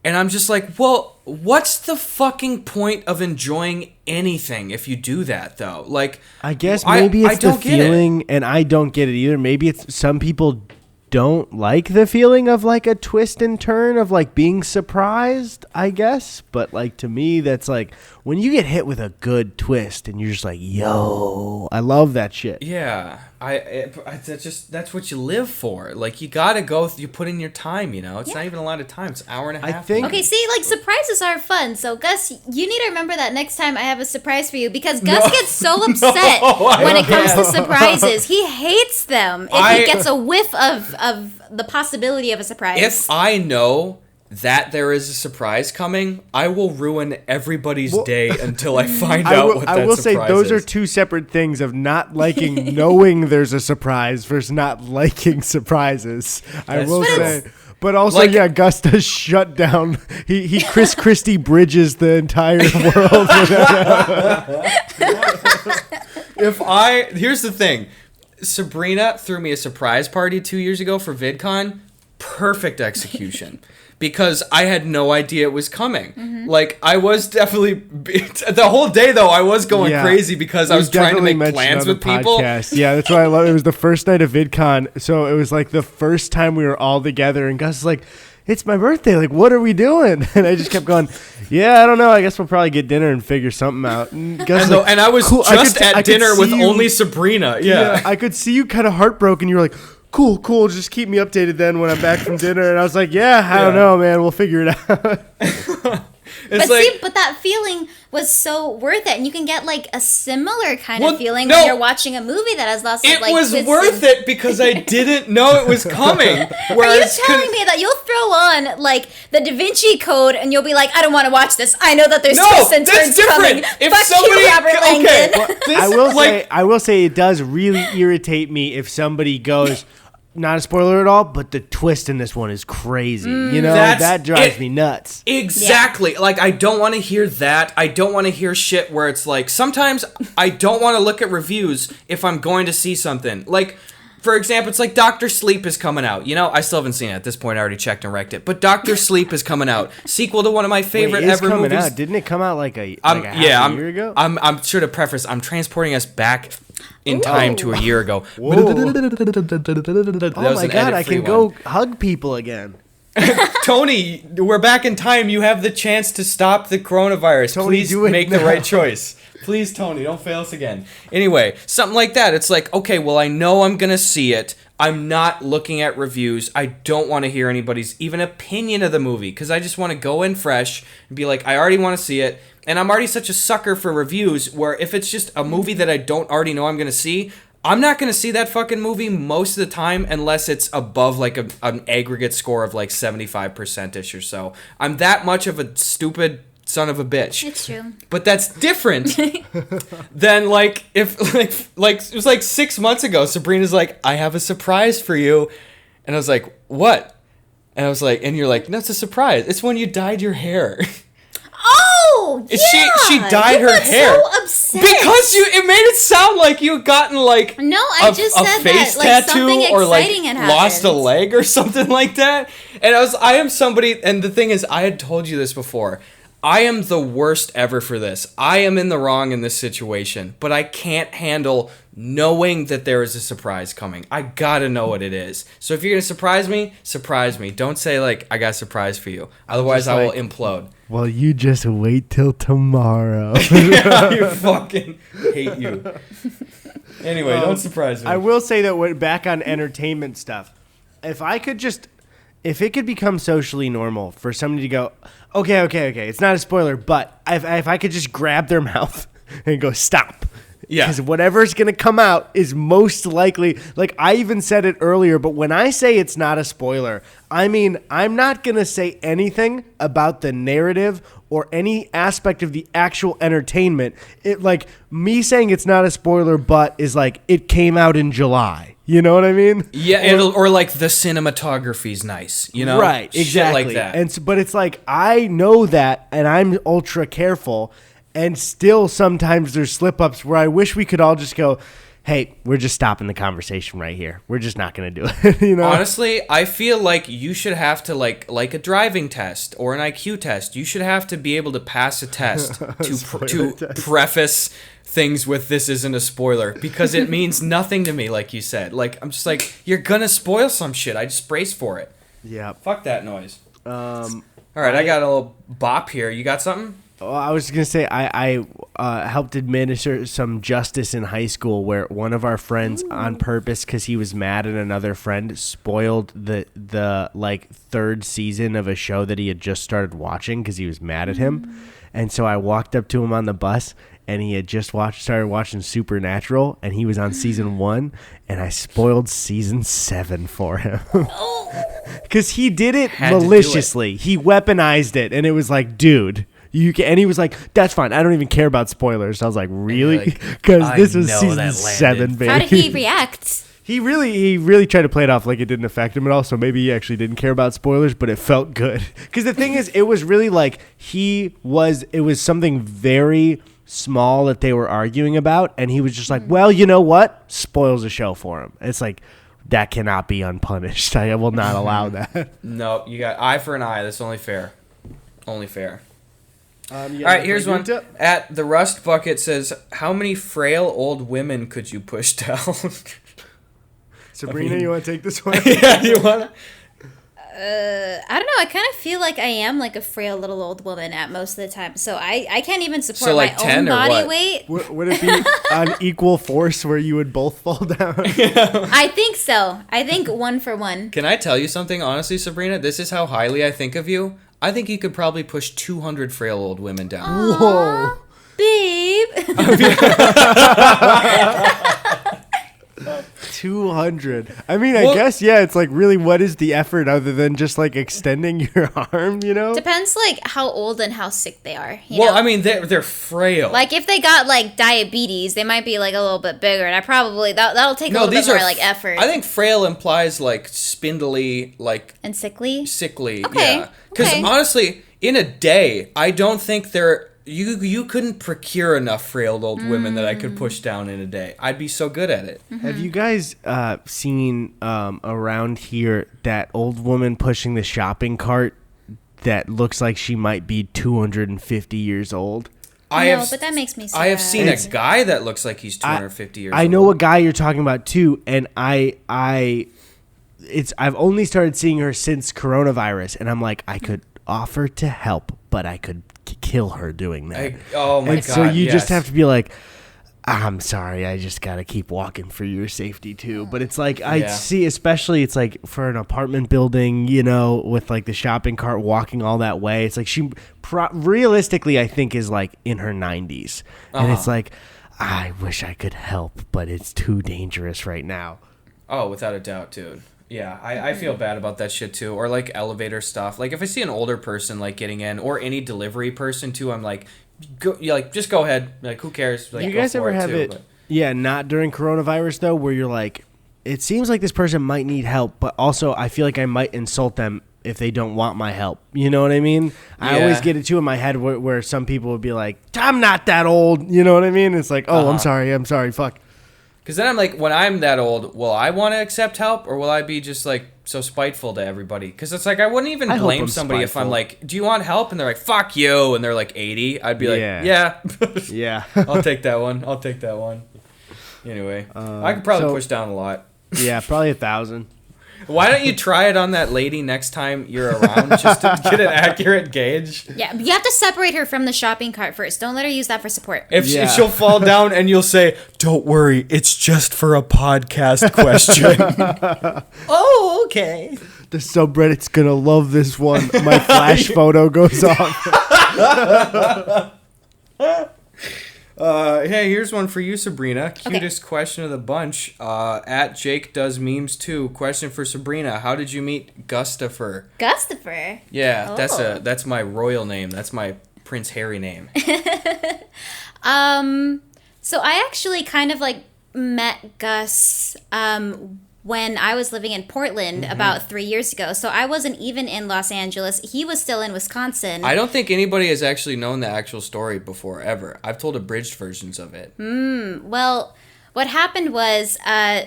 And I'm just like, well, what's the fucking point of enjoying anything if you do that, though? Like, I guess maybe it's the feeling, and I don't get it either. Maybe it's some people don't like the feeling of like a twist and turn of like being surprised, I guess. But like to me, that's like when you get hit with a good twist and you're just like, yo, I love that shit. Yeah. That's what you live for. Like you gotta go. You put in your time. It's not even a lot of time. It's an hour and a half. Okay, see, like surprises are fun. So Gus, you need to remember that next time I have a surprise for you because Gus gets so upset when it comes to surprises. He hates them if he gets a whiff of the possibility of a surprise. If I know that there is a surprise coming, I will ruin everybody's day until I find out what that surprise is. I will say those are two separate things of not liking knowing there's a surprise versus not liking surprises. I will say. But also, Gus does shut down. He Chris Christie bridges the entire world. Here's the thing. Sabrina threw me a surprise party 2 years ago for VidCon. Perfect execution. Because I had no idea it was coming. Mm-hmm. Like, I was definitely... The whole day, though, I was going crazy because I was trying to make plans with people. Podcast. Yeah, that's why I love it. It was the first night of VidCon, so it was like the first time we were all together, and Gus was like, it's my birthday. Like, what are we doing? And I just kept going, I don't know. I guess we'll probably get dinner and figure something out. And Gus and I was cool. At dinner with only Sabrina. Yeah. I could see you kind of heartbroken. You were like... Cool. Just keep me updated then when I'm back from dinner. And I was like, I don't know, man. We'll figure it out. But that feeling was so worth it. And you can get like a similar kind of feeling when you're watching a movie that has lots of like... It was worth it because I didn't know it was coming. Are you telling me that you'll throw on like the Da Vinci Code and you'll be like, I don't want to watch this. I know that there's twists and turns coming. If Fuck somebody, you, Robert Langdon. I will say it does really irritate me if somebody goes... Not a spoiler at all, but the twist in this one is crazy. That drives me nuts. Exactly. Yeah. Like, I don't want to hear that. I don't want to hear shit where it's like, sometimes I don't want to look at reviews if I'm going to see something. Like, for example, it's like Dr. Sleep is coming out. I still haven't seen it at this point. I already checked and wrecked it. But Dr. Sleep is coming out. Sequel to one of my favorite ever movies. Out. Didn't it come out like a year ago? I'm sure to preface, I'm transporting us back in time to a year ago. Whoa. Oh my God, I can go hug people again. Tony, we're back in time. You have the chance to stop the coronavirus. Tony, please make the right choice. Please, Tony, don't fail us again. Anyway, something like that. It's like, okay, well, I know I'm going to see it. I'm not looking at reviews. I don't want to hear anybody's even opinion of the movie because I just want to go in fresh and be like, I already want to see it. And I'm already such a sucker for reviews where if it's just a movie that I don't already know I'm going to see, I'm not going to see that fucking movie most of the time unless it's above like an aggregate score of like 75%-ish or so. I'm that much of a stupid son of a bitch. It's true. But that's different than like if like it was like 6 months ago, Sabrina's like, I have a surprise for you. And I was like, what? And I was like, and you're like, no, it's a surprise. It's when you dyed your hair. Oh, yeah. She dyed her hair. So said? Because it made it sound like you had gotten like No, I just a said face that, like, tattoo something or like exciting had lost a happened. leg or something like that. And I am somebody, and the thing is, I had told you this before. I am the worst ever for this. I am in the wrong in this situation, but I can't handle knowing that there is a surprise coming. I gotta know what it is. So if you're gonna surprise me. Don't say like I got a surprise for you. Otherwise, I will implode. Well, you just wait till tomorrow. I fucking hate you. Anyway, don't surprise me. I will say that back on entertainment stuff, if it could become socially normal for somebody to go, okay, it's not a spoiler, but if I could just grab their mouth and go, stop. Yeah. Because whatever's going to come out is most likely, like I even said it earlier, but when I say it's not a spoiler, I mean, I'm not going to say anything about the narrative or any aspect of the actual entertainment. It like me saying it's not a spoiler, but is like it came out in July. You know what I mean? Yeah, or like the cinematography's nice, you know? Right, exactly. Shit like that. And but it's like I know that, and I'm ultra careful, and still sometimes there's slip-ups where I wish we could all just go, hey, we're just stopping the conversation right here. We're just not going to do it, you know? Honestly, I feel like you should have to, like a driving test or an IQ test, you should have to be able to pass a test to preface things with this isn't a spoiler, because it means nothing to me, like you said. Like, I'm just like, you're going to spoil some shit. I just brace for it. Yeah. Fuck that noise. All right, I got a little bop here. You got something? Well, I was going to say I helped administer some justice in high school where one of our friends on purpose, because he was mad at another friend, spoiled the like third season of a show that he had just started watching because he was mad at him. And so I walked up to him on the bus, and he had just started watching Supernatural, and he was on season 1, and I spoiled season 7 for him. Because he did it maliciously. He weaponized it, and it was like, dude... and he was like, that's fine. I don't even care about spoilers. I was like, really? Because this was season 7, baby. How did he react? He really tried to play it off like it didn't affect him at all. So maybe he actually didn't care about spoilers, but it felt good. Because the thing is, it was really like it was something very small that they were arguing about. And he was just like, well, you know what? Spoils the show for him. It's like, that cannot be unpunished. I will not allow that. No, you got eye for an eye. That's only fair. Only fair. All right, here's one. At the Rust Bucket says, how many frail old women could you push down? Sabrina, you want to take this one? Yeah, you want to? I don't know. I kind of feel like I am like a frail little old woman at most of the time. So I can't even support like my own 10 or body what? weight. Would it be on equal force where you would both fall down? I think so. I think 1 for 1. Can I tell you something, honestly, Sabrina? This is how highly I think of you. I think you could probably push 200 frail old women down. Whoa. Babe. 200. I mean, I guess, yeah, it's like really what is the effort other than just like extending your arm, you know? Depends like how old and how sick they are. You Well, know? I mean, they're frail. Like if they got like diabetes, they might be like a little bit bigger, and I probably that'll take a little bit more like effort. I think frail implies like spindly, like and sickly. Okay. Yeah. Because honestly, in a day, I don't think you couldn't procure enough frail old women that I could push down in a day. I'd be so good at it. Mm-hmm. Have you guys seen around here that old woman pushing the shopping cart that looks like she might be 250 years old? But that makes me sad. I have seen a guy that looks like he's 250 years old. I know a guy you're talking about too, and I've only started seeing her since coronavirus, and I'm like, I could offer to help, but I could kill her doing that. Oh my God! So you just have to be like, I'm sorry, I just gotta keep walking for your safety too. But it's like I see, especially it's like for an apartment building, you know, with like the shopping cart walking all that way. It's like she realistically, I think, is like in her 90s, and it's like, I wish I could help, but it's too dangerous right now. Oh, without a doubt, dude. Yeah, I feel bad about that shit too. Or like elevator stuff. Like if I see an older person like getting in, or any delivery person too, I'm like, just go ahead. Like who cares? Like, you guys ever have it? But. Yeah, not during coronavirus though, where you're like, it seems like this person might need help, but also I feel like I might insult them if they don't want my help. You know what I mean? I always get it too in my head where some people would be like, I'm not that old. You know what I mean? It's like, oh, I'm sorry, fuck. Because then I'm like, when I'm that old, will I want to accept help, or will I be just like so spiteful to everybody? Because it's like I wouldn't even blame somebody if I'm like, do you want help? And they're like, fuck you, and they're like 80. I'd be like, yeah. Yeah. I'll take that one. Anyway, I could probably push down a lot. Yeah, probably 1,000. Why don't you try it on that lady next time you're around, just to get an accurate gauge? Yeah, you have to separate her from the shopping cart first. Don't let her use that for support. If she'll fall down and you'll say, don't worry, it's just for a podcast question. Oh, okay. The subreddit's gonna love this one. My flash photo goes off. Hey, here's one for you, Sabrina. Cutest question of the bunch. At Jake Does Memes Too. Question for Sabrina. How did you meet Gustafer? Gustafer? Yeah, that's my royal name. That's my Prince Harry name. So I actually kind of like met Gus when I was living in Portland about 3 years ago. So I wasn't even in Los Angeles. He was still in Wisconsin. I don't think anybody has actually known the actual story before, ever. I've told abridged versions of it. Well, what happened was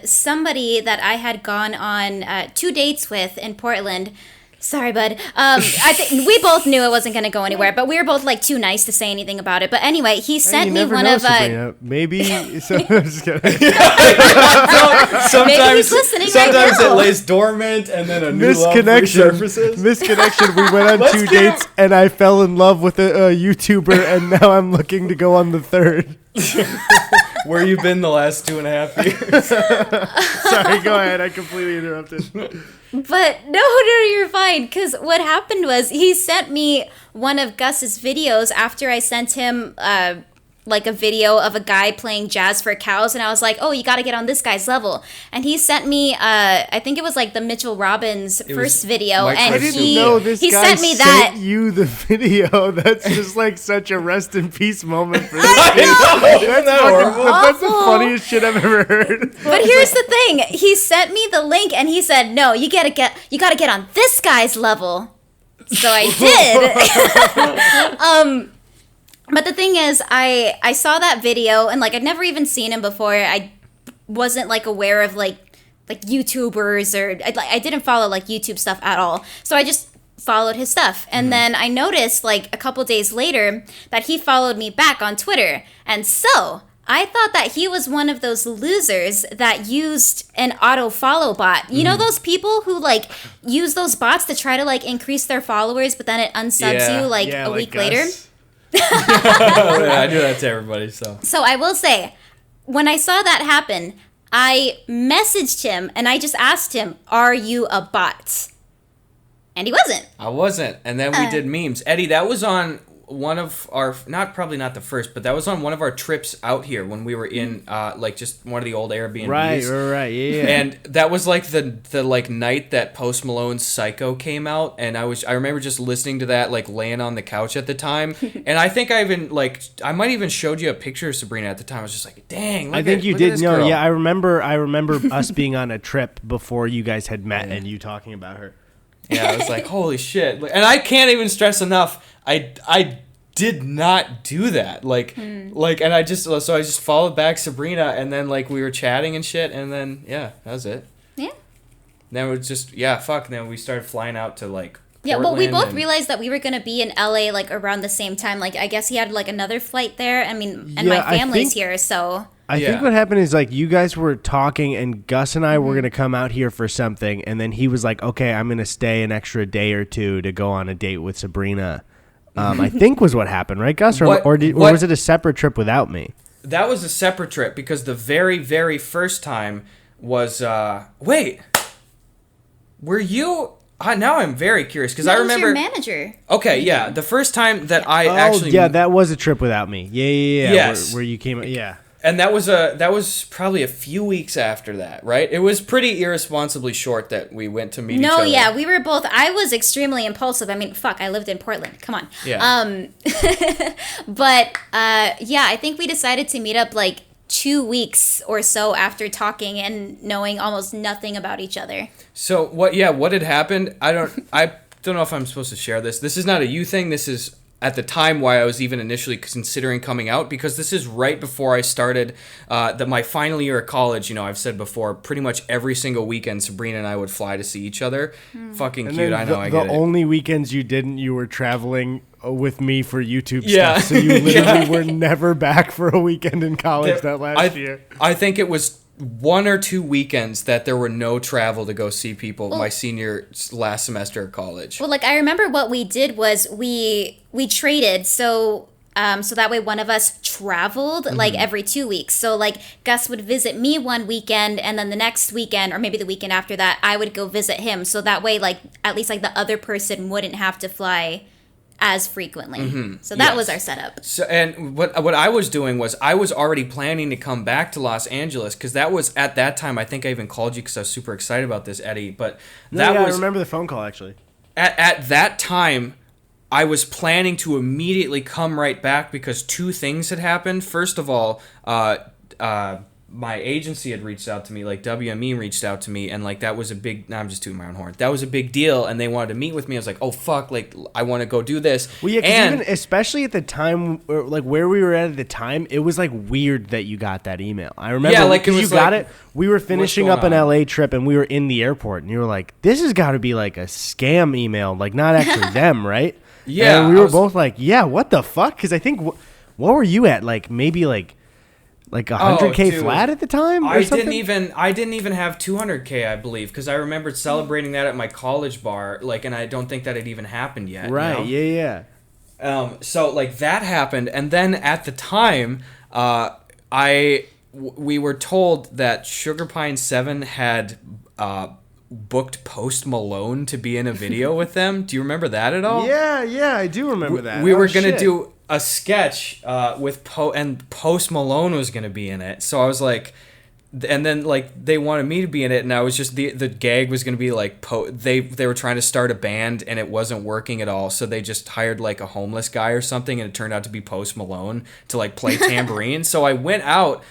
somebody that I had gone on 2 dates with in Portland. Sorry, bud. I think we both knew it wasn't going to go anywhere, but we were both like too nice to say anything about it. But anyway, he sent me one of maybe. So, I'm just kidding. Maybe he's listening right now. Sometimes it lays dormant, and then a new love resurfaces. Misconnection. We went on 2 dates, and I fell in love with a YouTuber, and now I'm looking to go on the third. Where you been the last 2.5 years? Sorry, go ahead. I completely interrupted. But no, you're fine. Because what happened was he sent me one of Gus's videos after I sent him like a video of a guy playing jazz for cows, and I was like, oh, you got to get on this guy's level. And he sent me, I think it was like the Mitchell Robbins first video, and I didn't know this he guy sent me that. Sent you the video. That's just like such a rest in peace moment for this. Isn't that horrible? That's the funniest shit I've ever heard. But here's the thing: he sent me the link, and he said, no, you gotta get on this guy's level. So I did. But the thing is, I saw that video, and like I'd never even seen him before. I wasn't like aware of like YouTubers, or I didn't follow like YouTube stuff at all. So I just followed his stuff, and then I noticed like a couple days later that he followed me back on Twitter, and so I thought that he was one of those losers that used an auto follow bot. You know those people who like use those bots to try to like increase their followers, but then it unsubs you like a week later. I do that to everybody. So I will say, when I saw that happen, I messaged him and I just asked him, "Are you a bot?" And he wasn't. I wasn't. And then we did memes. Eddie, that was on one of our, probably not the first, but that was on one of our trips out here when we were in like just one of the old Airbnbs. Right, yeah. And that was like the like night that Post Malone's Psycho came out, and I remember just listening to that like laying on the couch at the time. And I think I might even showed you a picture of Sabrina at the time. I was just like, dang, I think you did. No, yeah, I remember us being on a trip before you guys had met and you talking about her. Yeah, I was like, holy shit. And I can't even stress enough, I did not do that. And I just followed back Sabrina, and then like we were chatting and shit, and then that was it. Yeah. Then it was just fuck. And then we started flying out to like Portland, well, we both and realized that we were gonna be in LA like around the same time. Like I guess he had like another flight there. I mean, and my family's here, so. I think what happened is like you guys were talking, and Gus and I were gonna come out here for something, and then he was like, "Okay, I'm gonna stay an extra day or two to go on a date with Sabrina." I think was what happened, right, Gus? Or was it a separate trip without me? That was a separate trip because the very, very first time was wait. Were you? Now I'm very curious because I remember. Was your manager. Okay, yeah, the first time that I actually. Yeah, that was a trip without me. Yeah. Yes. Where you came. Yeah. And that was probably a few weeks after that, right? It was pretty irresponsibly short that we went to meet each other. No, yeah, we were both. I was extremely impulsive. I mean, fuck, I lived in Portland. Come on. Yeah. But I think we decided to meet up like 2 weeks or so after talking and knowing almost nothing about each other. So what had happened? I don't know if I'm supposed to share this. This is not a you thing. This is at the time why I was even initially considering coming out, because this is right before I started my final year of college. You know, I've said before, pretty much every single weekend, Sabrina and I would fly to see each other. Fucking And cute. then I know. I get the it. only weekends you didn't, you were traveling with me for YouTube Yeah. stuff. So you literally Yeah. were never back for a weekend in college that last year. I think it was 1 or 2 weekends that there were no travel to go see people my senior last semester of college. Well, like I remember what we did was we traded so that way one of us traveled like every 2 weeks. So like Gus would visit me one weekend, and then the next weekend or maybe the weekend after that I would go visit him. So that way like at least like the other person wouldn't have to fly as frequently. So that was our setup. So, and what I was doing was I was already planning to come back to Los Angeles, because that was at that time. I think I even called you because I was super excited about this, Eddie. But that I was remember the phone call actually. at that time. I was planning to immediately come right back because 2 things had happened. First of all, my agency had reached out to me, like WME reached out to me, and like that was a big. I'm just tooting my own horn. That was a big deal, and they wanted to meet with me. I was like, oh fuck, like I want to go do this. Well, yeah, 'cause and even especially at the time, like where we were at the time, it was like weird that you got that email. I remember, Yeah, like, it because you was got like, it. We were finishing going up an on? LA trip, and we were in the airport, and you were like, "This has got to be like a scam email, like not actually them, right?" Yeah, and we I were was- both like, "Yeah, what the fuck?" Because I think what were you at? Like maybe like 100K dude. flat at the time? Or I something? didn't even have 200K, I believe, because I remembered celebrating that at my college bar, like, and I don't think that had even happened yet. Right? You know? Yeah. So like that happened, and then at the time, we were told that Sugar Pine 7 had booked Post Malone to be in a video with them. Do you remember that at all? Yeah, I do remember that. We Oh, were gonna shit. do a sketch with and Post Malone was gonna be in it. So I was like, and then like they wanted me to be in it, and I was just the gag was gonna be like they were trying to start a band and it wasn't working at all, so they just hired like a homeless guy or something, and it turned out to be Post Malone to like play tambourine. So I went out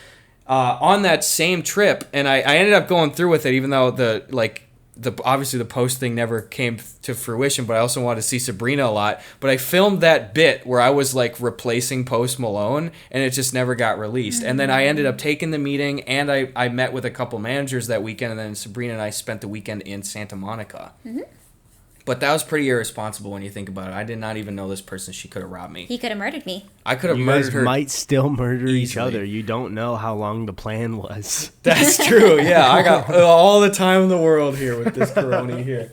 on that same trip, and I ended up going through with it, even though obviously the Post thing never came to fruition, but I also wanted to see Sabrina a lot. But I filmed that bit where I was like replacing Post Malone, and it just never got released. And then I ended up taking the meeting, and I met with a couple managers that weekend, and then Sabrina and I spent the weekend in Santa Monica. But that was pretty irresponsible when you think about it. I did not even know this person. She could have robbed me. He could have murdered me. I could have You murdered guys her. might still murder each easily. other. You don't know how long the plan was. That's true. Yeah, I got all the time in the world here with this Corona here.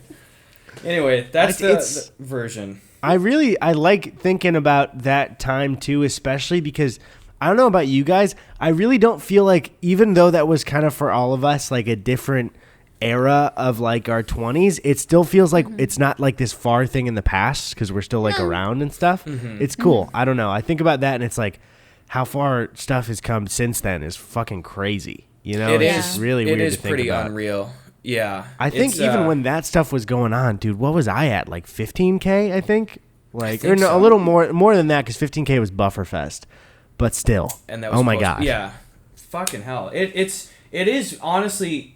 Anyway, that's It's- the version. I like thinking about that time too, especially because I don't know about you guys. I really don't feel like, even though that was kind of for all of us like a different era of like our 20s, it still feels like it's not like this far thing in the past because we're still like around and stuff. It's cool. I don't know. I think about that and it's like how far stuff has come since then is fucking crazy. You know, It it's is just really It weird is to think pretty about. unreal. Yeah. I think It's, even when that stuff was going on, dude, what was I at? Like 15K, I think? Like, think or no, so. a little more than that, because 15K was Bufferfest. But still. and that was Oh my post- god. Yeah. Fucking hell. It is honestly.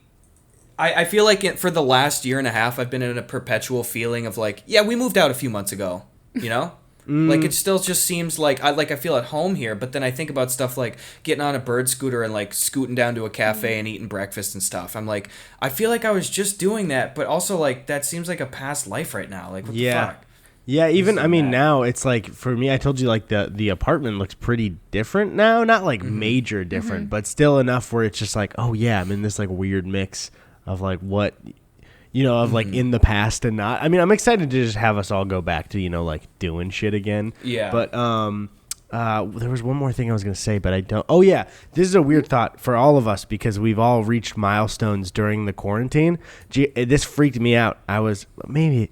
I feel like for the last year and a half, I've been in a perpetual feeling of like, yeah, we moved out a few months ago, you know? Like, it still just seems like I feel at home here, but then I think about stuff like getting on a bird scooter and like scooting down to a cafe and eating breakfast and stuff. I'm like, I feel like I was just doing that, but also like that seems like a past life right now. Like, what the fuck? Yeah, even I mean mad. now it's like for me, I told you like the apartment looks pretty different now, not like Mm-hmm. major different, but still enough where it's just like, oh yeah, I'm in this like weird mix of like what, you know, of like Mm-hmm. in the past and not. I mean, I'm excited to just have us all go back to, you know, like doing shit again. Yeah. But there was one more thing I was gonna say, but I don't. Oh yeah, this is a weird thought for all of us because we've all reached milestones during the quarantine. This freaked me out. I was maybe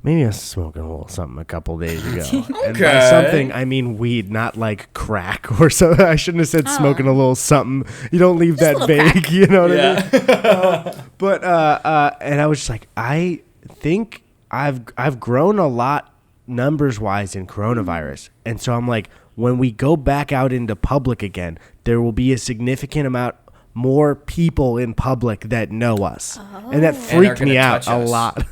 I was smoking a little something a couple days ago. And by Okay. something, I mean weed, not like crack or something. I shouldn't have said smoking a little something. You don't leave that little vague, crack. you know what I mean? Yeah. But and I was just like, I think I've grown a lot numbers wise in coronavirus, and so I'm like, when we go back out into public again, there will be a significant amount more people in public that know us, and that Oh. And are freaked gonna me out touch a us. lot.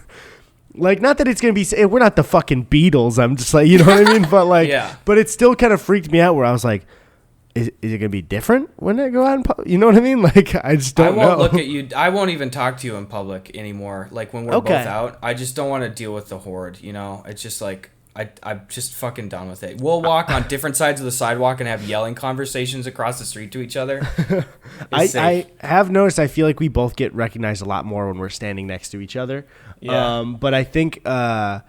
Like, not that it's gonna be. We're not the fucking Beatles. I'm just like, you know what I mean. But like, Yeah. But it still kind of freaked me out. Where I was like, is it gonna be different when I go out in public? You know what I mean? Like, I just don't know. I won't look at you. I won't even talk to you in public anymore. Like when we're both out, I just don't want to deal with the horde. You know, it's just like. I'm just fucking done with it. We'll walk on different sides of the sidewalk and have yelling conversations across the street to each other. I have noticed, I feel like we both get recognized a lot more when we're standing next to each other. Yeah. But I think, what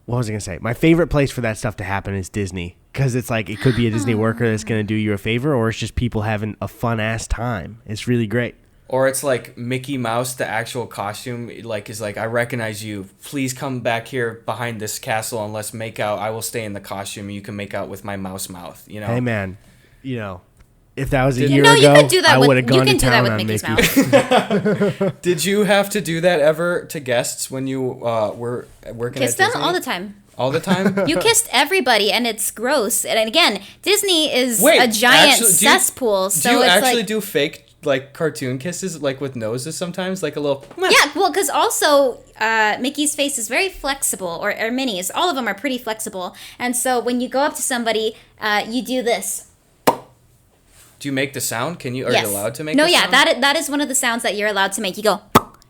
was I going to say? My favorite place for that stuff to happen is Disney. Because it's like, it could be a Disney worker that's going to do you a favor, or it's just people having a fun-ass time. It's really great. Or it's like Mickey Mouse, the actual costume, like is like, I recognize you. Please come back here behind this castle and let's make out. I will stay in the costume. You can make out with my mouse mouth. You know. Hey man, you know, if that was a year you ago, could do that I would have you gone can to do that town with on Mickey's Mickey. Mouse. Did you have to do that ever to guests when you were working Kiss at them Disney? all the time. All the time? You kissed everybody, and it's gross. And again, Disney is Wait, a giant actually, cesspool. So do you it's actually like, do fake like cartoon kisses, like with noses sometimes, like a little? Meh. yeah, well, because also Mickey's face is very flexible, or Minnie's. All of them are pretty flexible, and so when you go up to somebody, you do this. Do you make the sound? Are you allowed to make? No, the yeah, sound? that is one of the sounds that you're allowed to make. You go,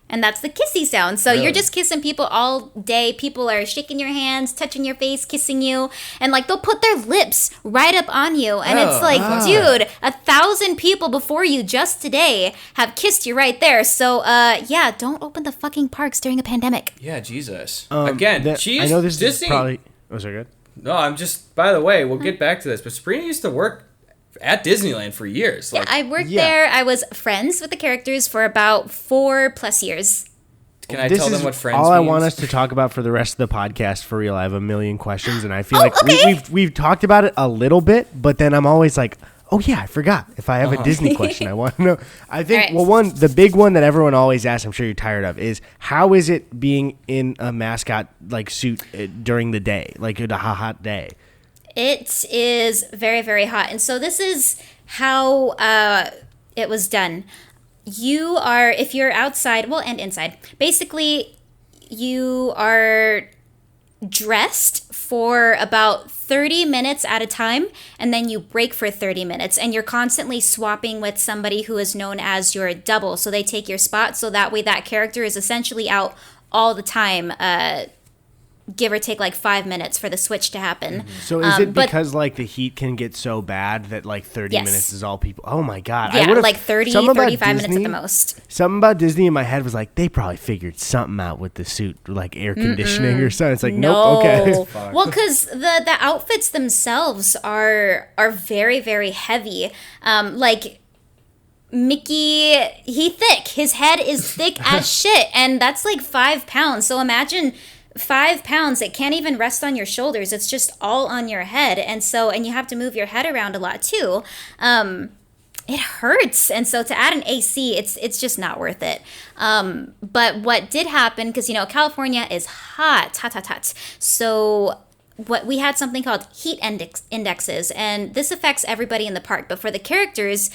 and that's the kissy sound. So Really? you're just kissing people all day. People are shaking your hands, touching your face, kissing you, and like they'll put their lips right up on you. And it's like, dude, 1,000 people before you just today have kissed you right there. So yeah, don't open the fucking parks during a pandemic. Yeah, Jesus. Again, I know this Disney. is probably. Was that good? No, I'm just. By the way, we'll get back to this, but Sabrina used to work at Disneyland for years. Yeah, I worked there. I was friends with the characters for about 4+ years. Can I This tell them is what friends all I means? want us to talk about for the rest of the podcast. For real, I have a million questions, and I feel Oh, like okay. we've talked about it a little bit, but then I'm always like, oh yeah, I forgot. If I have a Disney question, I want to know. I think All right. the big one that everyone always asks, I'm sure you're tired of, is how is it being in a mascot like suit during the day, like a hot day? It is very, very hot. And so this is how it was done. You are, if you're outside, well, and inside, basically you are dressed for about 30 minutes at a time, and then you break for 30 minutes, and you're constantly swapping with somebody who is known as your double. So they take your spot, so that way that character is essentially out all the time, give or take like 5 minutes for the switch to happen. So is it but- because like the heat can get so bad that like 30 Yes. minutes is all people? Oh my God. Yeah, I would've- like 30, something about 35 minutes at Disney- the most. Something about Disney in my head was like, they probably figured something out with the suit, like air conditioning or something. It's like, nope, okay. Well, because the outfits themselves are very, very heavy. Like Mickey, he thick. His head is thick as shit, and that's like 5 pounds. So imagine 5 pounds. It can't even rest on your shoulders. It's just all on your head, and you have to move your head around a lot too. It hurts, and so to add an AC, it's just not worth it. But what did happen, because California is hot. So what we had something called heat indexes, and this affects everybody in the park. But for the characters,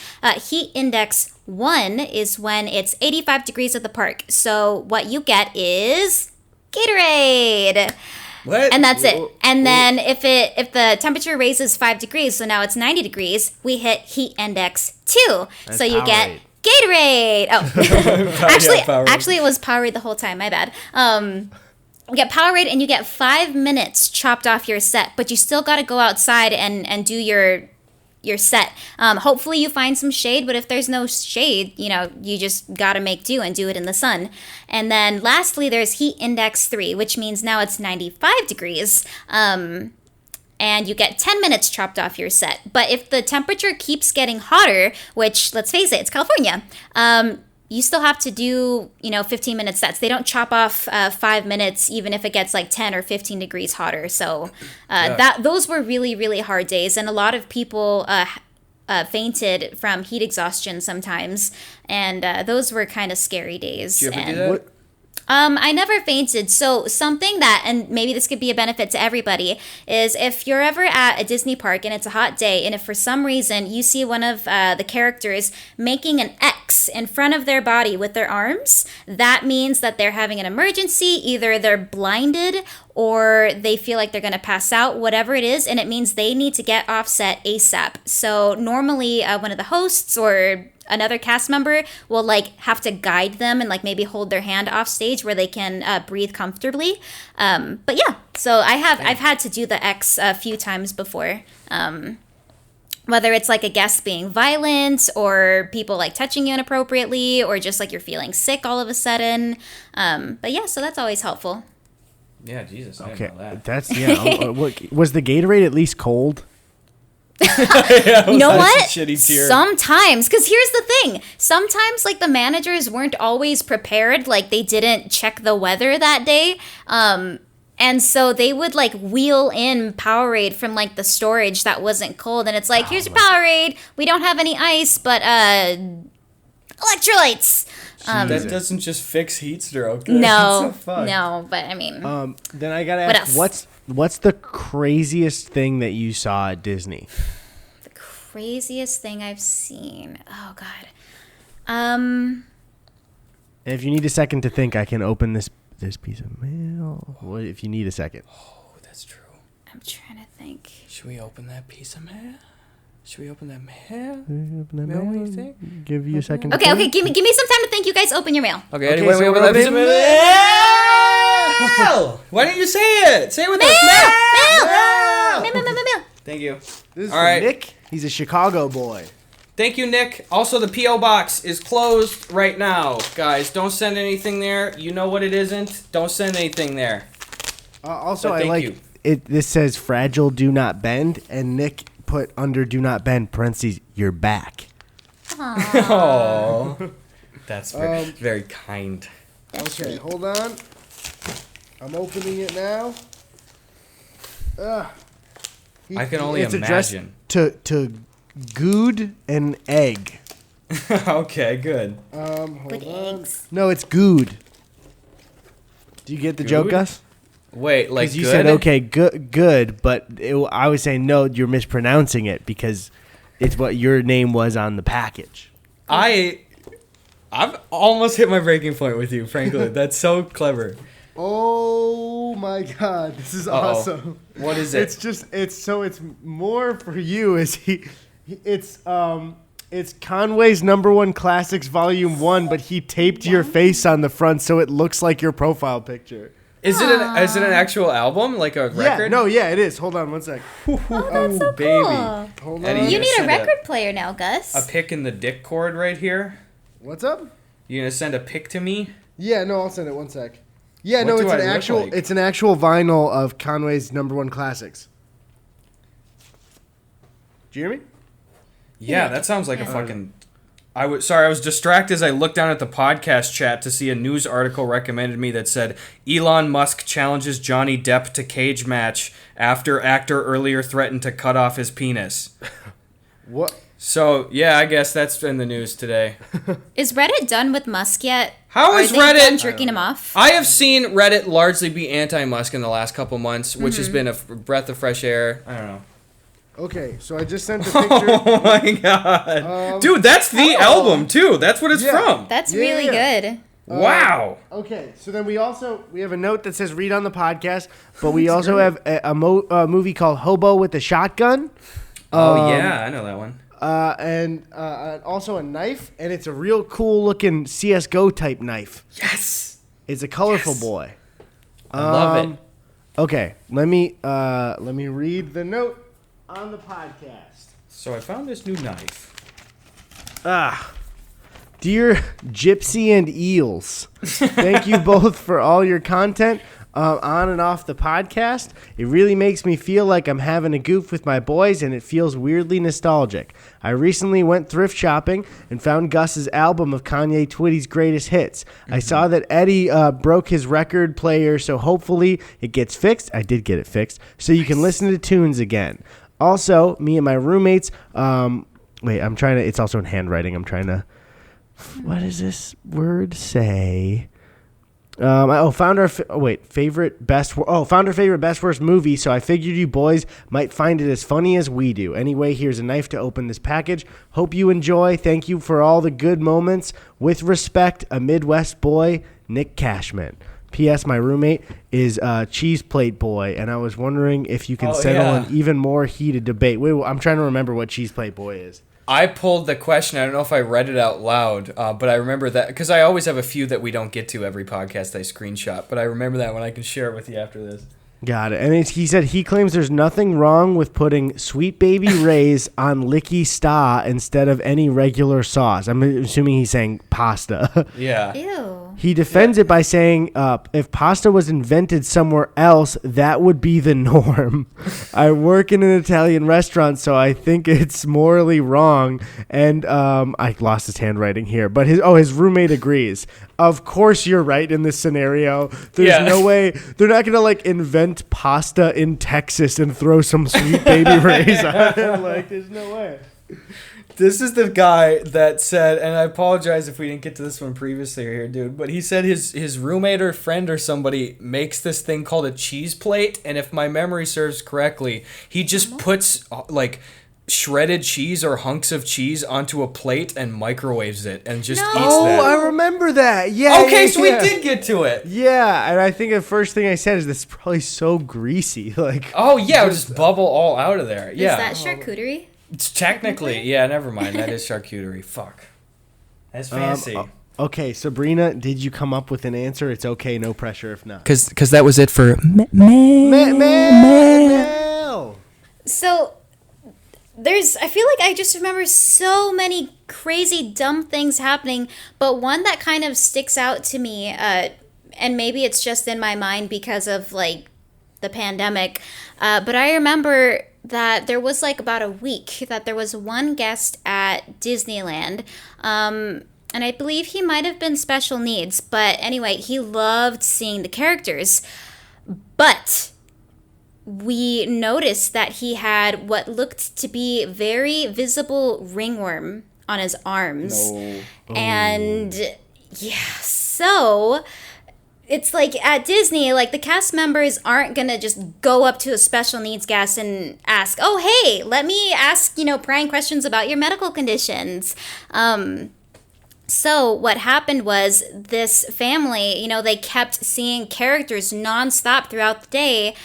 heat index 1 is when it's 85 degrees at the park. So what you get is Gatorade. What? And that's it. And then if the temperature raises 5 degrees, so now it's 90 degrees, we hit heat index 2. That's So you Powerade. get Gatorade. Oh, Powerade. actually, it was Powerade the whole time. My bad. You get Powerade, and you get 5 minutes chopped off your set, but you still got to go outside and do your set. Hopefully you find some shade, but if there's no shade, you just got to make do and do it in the sun. And then lastly, there's heat index 3, which means now it's 95 degrees. And you get 10 minutes chopped off your set. But if the temperature keeps getting hotter, which, let's face it, it's California, you still have to do, 15-minute sets. They don't chop off 5 minutes, even if it gets like 10 or 15 degrees hotter. So those were really, really hard days. And a lot of people fainted from heat exhaustion sometimes. And those were kind of scary days. Did you ever and do that? I never fainted. So something that, and maybe this could be a benefit to everybody, is if you're ever at a Disney park and it's a hot day, and if for some reason you see one of the characters making an X in front of their body with their arms, that means that they're having an emergency. Either they're blinded or they feel like they're going to pass out, whatever it is, and it means they need to get offset ASAP. So normally one of the hosts or another cast member will like have to guide them and like maybe hold their hand off stage where they can breathe comfortably. But yeah, so I've had to do the X a few times before. Whether it's like a guest being violent or people like touching you inappropriately or just like you're feeling sick all of a sudden. But yeah, so that's always helpful. Yeah, Jesus, I Okay, didn't know that. that's was the Gatorade at least cold? You know what? Shitty tier. Sometimes, because here's the thing. Sometimes, like, the managers weren't always prepared. Like, they didn't check the weather that day. And so they would, like, wheel in Powerade from, like, the storage that wasn't cold. And it's like, here's your Powerade. We don't have any ice, but electrolytes. That doesn't just fix heat stroke. No, That's so fucked. no, but I mean, Then I gotta What ask, else? what's the craziest thing that you saw at Disney? the craziest thing I've seen. Oh, God. Um... And if you need a second to think, I can open this piece of mail. What if you need a second? Oh, that's true. I'm trying to think. Should we open that piece of mail? Should we open that mail? Open that Mail, what do you mail? think? Give you a second. to Okay, think? give me some time to think. You guys open your mail. Okay, Okay, anyway, so we open we're that piece of opening mail. Why didn't you say it? Say it with us. Mail. Thank you. This is All for right. Nick. He's a Chicago boy. Thank you, Nick. Also, the P.O. box is closed right now. Guys, don't send anything there. You know what it isn't. Don't send anything there. Also, But I thank like you. it. This says fragile, do not bend, and Nick put under do not bend parentheses your back. Oh, that's very, very kind. Okay, hold on. I'm opening it now. I can only it's addressed imagine. to Good and Egg. Okay, good. Hold With on. eggs. No, it's Good. Do you get the joke, Good? Gus? Wait, like Because you good? said okay, good, but I was saying no, you're mispronouncing it because it's what your name was on the package. I've almost hit my breaking point with you, frankly. That's so clever. Oh my God, this is awesome. What is it? It's more for you. It's Conway's #1 Classics Volume 1, but he taped your face on the front so it looks like your profile picture. Is it an actual album, like a record? Yeah, it is. Hold on one sec. Oh, that's so baby. cool. Hold Eddie, on. You need a send record player now, Gus. A pic in the dick cord right here. What's up? You gonna send a pic to me? Yeah, no, I'll send it. One sec. Yeah, What no, do it's I an look actual. like? It's an actual vinyl of Conway's #1 Classics. Do you hear me? Yeah, that sounds like a fucking. I was distracted as I looked down at the podcast chat to see a news article recommended me that said Elon Musk challenges Johnny Depp to cage match after actor earlier threatened to cut off his penis. What? So yeah, I guess that's in the news today. Is Reddit done with Musk yet? How Or is are they done Reddit? jerking him off? I have seen Reddit largely be anti-Musk in the last couple months, which has been a breath of fresh air. I don't know. Okay, so I just sent a picture. Oh my god, dude, that's the album too. That's what it's Yeah. from. That's Yeah, really yeah. good. Wow. Okay, so then we have a note that says read on the podcast, but we also have a movie called Hobo with a Shotgun. Oh yeah, I know that one. And also a knife, and it's a real cool looking CS:GO type knife. Yes. It's a colorful Yes. boy. I love it. Okay, let me read the note on the podcast. So I found this new knife. Dear Gypsy and Eels, thank you both for all your content on and off the podcast. It really makes me feel like I'm having a goof with my boys, and it feels weirdly nostalgic. I recently went thrift shopping and found Gus's album of Kanye Twitty's greatest hits. I saw that Eddie broke his record player, so hopefully it gets fixed. I did get it fixed, so you can listen to tunes again. Also, me and my roommates, it's also in handwriting. I'm trying to, what does this word say? favorite best worst movie. So I figured you boys might find it as funny as we do. Anyway, here's a knife to open this package. Hope you enjoy. Thank you for all the good moments. With respect, a Midwest boy, Nick Cashman. P.S. My roommate is Cheese Plate Boy, and I was wondering if you can settle an even more heated debate. Wait, I'm trying to remember what Cheese Plate Boy is. I pulled the question. I don't know if I read it out loud, but I remember that because I always have a few that we don't get to every podcast I screenshot. But I remember that one. I can share it with you after this. Got it. And he said he claims there's nothing wrong with putting Sweet Baby Ray's on Licky Sta instead of any regular sauce. I'm assuming he's saying pasta. Yeah. Ew. He defends it by saying if pasta was invented somewhere else, that would be the norm. I work in an Italian restaurant, so I think it's morally wrong. And I lost his handwriting here, but his roommate agrees. Of course you're right in this scenario. There's no way. They're not going to invent pasta in Texas and throw some Sweet Baby Ray's on it. There's no way. This is the guy that said, and I apologize if we didn't get to this one previously here, dude, but he said his roommate or friend or somebody makes this thing called a cheese plate, and if my memory serves correctly, he just puts shredded cheese or hunks of cheese onto a plate and microwaves it and just eats that. Oh, I remember that. Yeah. Okay, so we did get to it. Yeah, and I think the first thing I said is this is probably so greasy. Oh yeah, it'll just bubble all out of there. Yeah. Is that charcuterie? It's technically, yeah, never mind. That is charcuterie. Fuck. That's fancy. Okay, Sabrina, did you come up with an answer? It's okay, no pressure if not. Because that was it for Mail. So I feel like I just remember so many crazy dumb things happening, but one that kind of sticks out to me, and maybe it's just in my mind because of the pandemic, but I remember that there was about a week that there was one guest at Disneyland, and I believe he might have been special needs, but anyway, he loved seeing the characters, but we noticed that he had what looked to be very visible ringworm on his arms. No. And yeah, so it's at Disney, the cast members aren't gonna just go up to a special needs guest and ask, oh, hey, let me ask, prying questions about your medical conditions. So what happened was this family, they kept seeing characters nonstop throughout the day,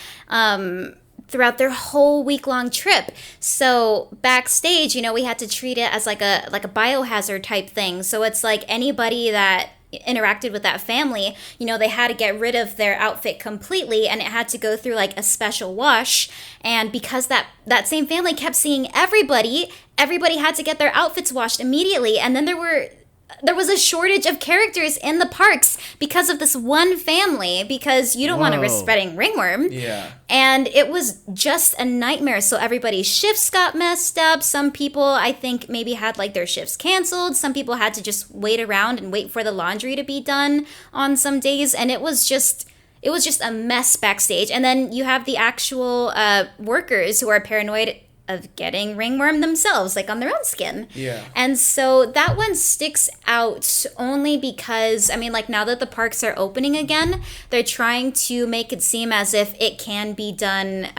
throughout their whole week-long trip. So backstage, we had to treat it as a biohazard type thing. So it's anybody that interacted with that family, they had to get rid of their outfit completely, and it had to go through a special wash. And because that same family kept seeing everybody had to get their outfits washed immediately. And then there was a shortage of characters in the parks because of this one family, because you don't want to risk spreading ringworm. Yeah. And it was just a nightmare. So everybody's shifts got messed up. Some people, I think, maybe had their shifts canceled. Some people had to just wait around and wait for the laundry to be done on some days. And it was just a mess backstage. And then you have the actual workers who are paranoid of getting ringworm themselves, on their own skin. Yeah. And so that one sticks out only because, now that the parks are opening again, they're trying to make it seem as if it can be done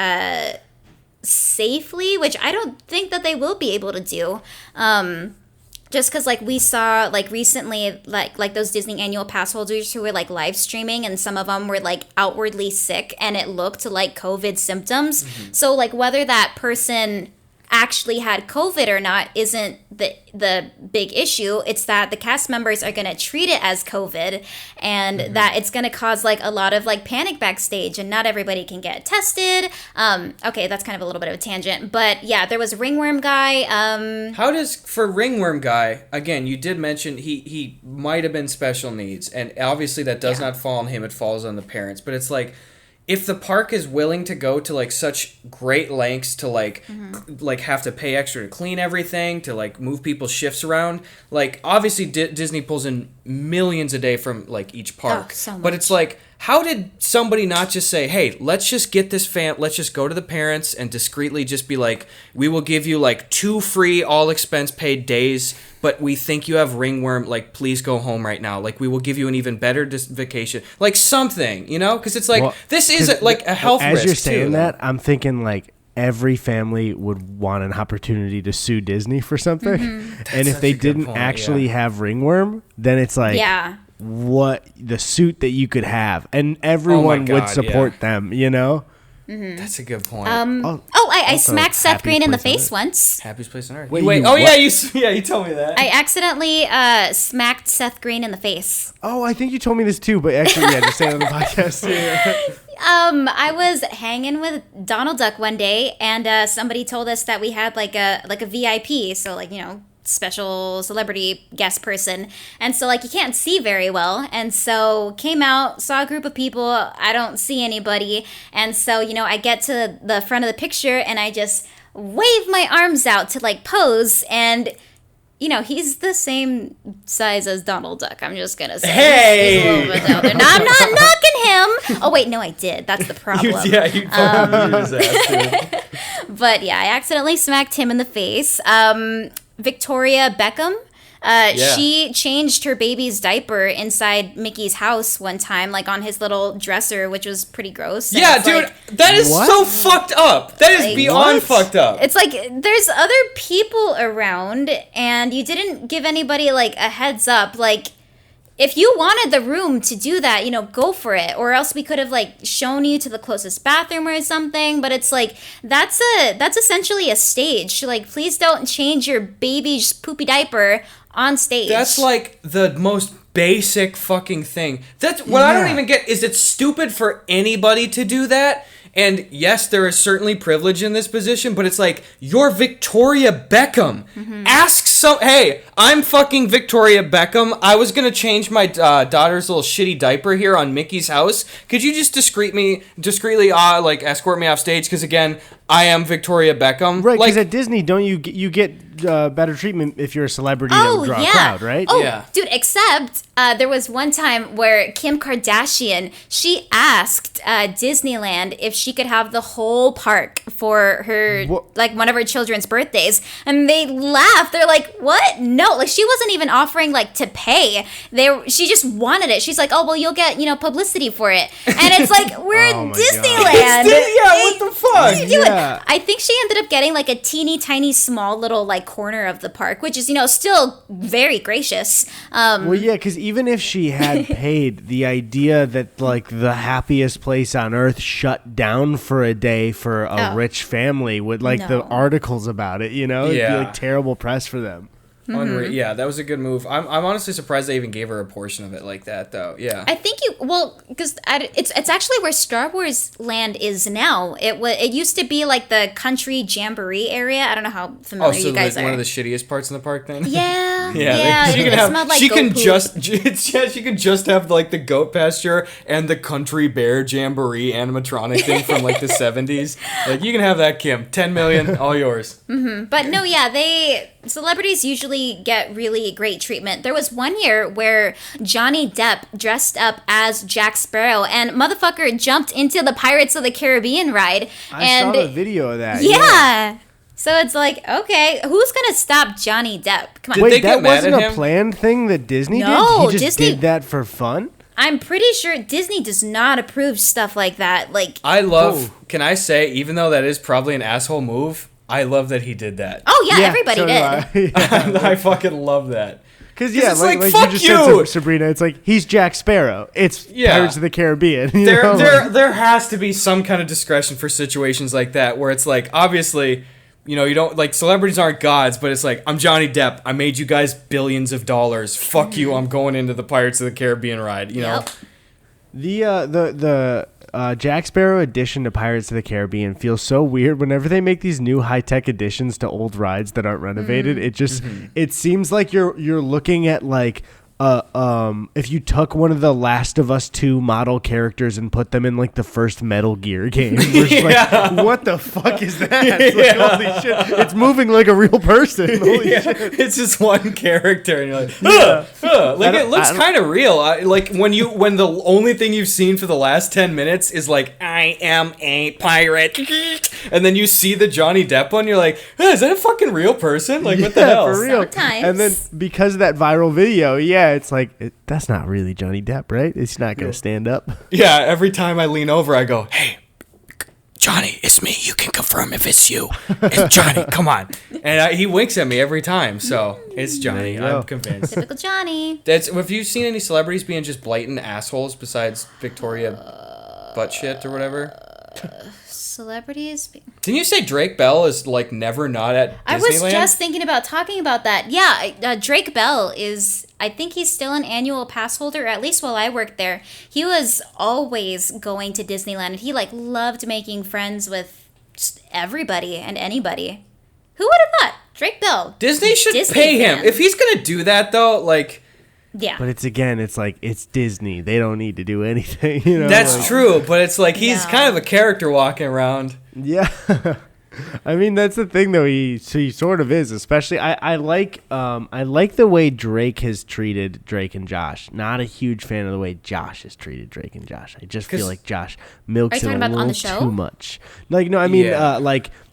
safely, which I don't think that they will be able to do. Just because we saw recently those Disney annual pass holders who were live streaming, and some of them were outwardly sick and it looked like COVID symptoms. Mm-hmm. So whether that person actually had COVID or not isn't the big issue. It's that the cast members are going to treat it as COVID, and that it's going to cause a lot of panic backstage, and not everybody can get tested. Okay, that's kind of a little bit of a tangent, but yeah, there was a ringworm guy. How does, for ringworm guy, again, you did mention he might have been special needs, and obviously that does not fall on him, it falls on the parents, but it's if the park is willing to go to such great lengths to have to pay extra to clean everything, to move people's shifts around, obviously Disney pulls in millions a day from each park. Oh, so much. But it's how did somebody not just say, hey, let's just get this let's just go to the parents and discreetly just be like, we will give you like 2 free all expense paid days, but we think you have ringworm, like, please go home right now. Like, we will give you an even better vacation. Like, something, you know? Because it's like, this is like a health risk, as you're saying too. that, I'm thinking, like, every family would want an opportunity to sue Disney for something. And if they didn't actually have ringworm, then it's like, what the suit that you could have, and everyone would support them, you know? That's a good point. I smacked Seth Green in the face once. Happiest place on earth. Wait, Wait, you you told me that. I accidentally smacked Seth Green in the face. Oh, I think you told me this too, but actually, just say it on the podcast. I was hanging with Donald Duck one day, and somebody told us that we had like a VIP, so like, you know, special celebrity guest person, and so like you can't see very well, and so came out, saw a group of people, I don't see anybody, and so, you know, I get to the front of the picture and I just wave my arms out to like pose, and you know, he's the same size as Donald Duck. I'm just gonna say, he's a little bit out there. No, I'm not knocking him. Oh wait, no, I did. That's the problem. You fucking his ass, dude. But yeah, I accidentally smacked him in the face. Victoria Beckham. She changed her baby's diaper inside Mickey's house one time, like on his little dresser, which was pretty gross. Yeah, dude, like, that is so fucked up. That is like, beyond fucked up. It's like there's other people around, and you didn't give anybody like a heads up. Like, if you wanted the room to do that, you know, go for it. Or else we could have like shown you to the closest bathroom or something. But it's like that's essentially a stage. Like, please don't change your baby's poopy diaper on stage. That's like the most basic fucking thing. That's what I don't even get. Is it stupid for anybody to do that? And yes, there is certainly privilege in this position, but it's like, you're Victoria Beckham. Ask hey, I'm fucking Victoria Beckham. I was going to change my daughter's little shitty diaper here on Mickey's house. Could you just discreetly like escort me off stage? Because again, I am Victoria Beckham. Right, because like, at Disney, don't you get better treatment if you're a celebrity that would draw a crowd, right? Oh, yeah. Dude, except there was one time where Kim Kardashian, she asked Disneyland if she could have the whole park for her, like one of her children's birthdays. And they laughed. They're like, what? No, like she wasn't even offering like to pay. She just wanted it. She's like, oh, well, you'll get, you know, publicity for it. And it's like, we're in Disneyland. What the fuck? Yeah. I think she ended up getting like a teeny tiny small little like corner of the park, which is, you know, still very gracious. Well, yeah, because even if she had paid, the idea that like the happiest place on earth shut down for a day for a rich family would like the articles about it, you know, it'd be like terrible press for them. Yeah, that was a good move. I'm honestly surprised they even gave her a portion of it like that, though. Yeah, I think because it's actually where Star Wars Land is now. It used to be like the country jamboree area. I don't know how familiar you guys are. One of the shittiest parts in the park, then. Yeah, She can she can just have like the goat pasture and the country bear jamboree animatronic thing from like the 70s. Like, you can have that, Kim. 10 million, all yours. But no, celebrities usually get really great treatment. There was one year where Johnny Depp dressed up as Jack Sparrow, and motherfucker jumped into the Pirates of the Caribbean ride. I saw the video of that. Yeah. So it's like, okay, who's gonna stop Johnny Depp? Come on. Wait, that wasn't a planned thing that Disney did? He just did that for fun? I'm pretty sure Disney does not approve stuff like that. Like, can I say, even though that is probably an asshole move, I love that he did that. Oh, yeah, everybody did. I fucking love that. Because, like you just said, Sabrina, it's like, he's Jack Sparrow. It's Pirates of the Caribbean. There has to be some kind of discretion for situations like that, where it's like, obviously, you know, you don't, like, celebrities aren't gods, but it's like, I'm Johnny Depp. I made you guys billions of dollars. Fuck you, I'm going into the Pirates of the Caribbean ride, you know? The Jack Sparrow edition to Pirates of the Caribbean feels so weird whenever they make these new high-tech additions to old rides that aren't renovated. It just it seems like you're looking at like if you took one of the Last of Us 2 model characters and put them in like the first Metal Gear game. We're just like, what the fuck is that? It's like, holy shit. It's moving like a real person. Holy shit. It's just one character and you're like, like it looks kind of real. Like when the only thing you've seen for the last 10 minutes is like, I am a pirate. And then you see the Johnny Depp one, you're like, is that a fucking real person? Like, what the hell? For real. Sometimes. And then because of that viral video, it's like, that's not really Johnny Depp, right? It's not going to stand up. Yeah, every time I lean over, I go, hey, Johnny, it's me. You can confirm if it's you. It's Johnny, come on. And he winks at me every time, so it's Johnny. I'm convinced. Typical Johnny. Have you seen any celebrities being just blatant assholes besides Victoria butt shit or whatever? Celebrities. Didn't you say Drake Bell is like never not at Disneyland? I was just thinking about talking about that. Yeah, Drake Bell is, I think he's still an annual pass holder, or at least while I worked there. He was always going to Disneyland, and he like loved making friends with just everybody and anybody. Who would have thought? Drake Bell. Disney should pay him. If he's going to do that though, like... Yeah. But it's like, it's Disney. They don't need to do anything, you know? That's true, but it's like he's kind of a character walking around. Yeah. I mean, that's the thing, though. He sort of is, especially I like the way Drake has treated Drake and Josh. Not a huge fan of the way Josh has treated Drake and Josh. I just feel like Josh milks it a little too much. Like, no, I mean,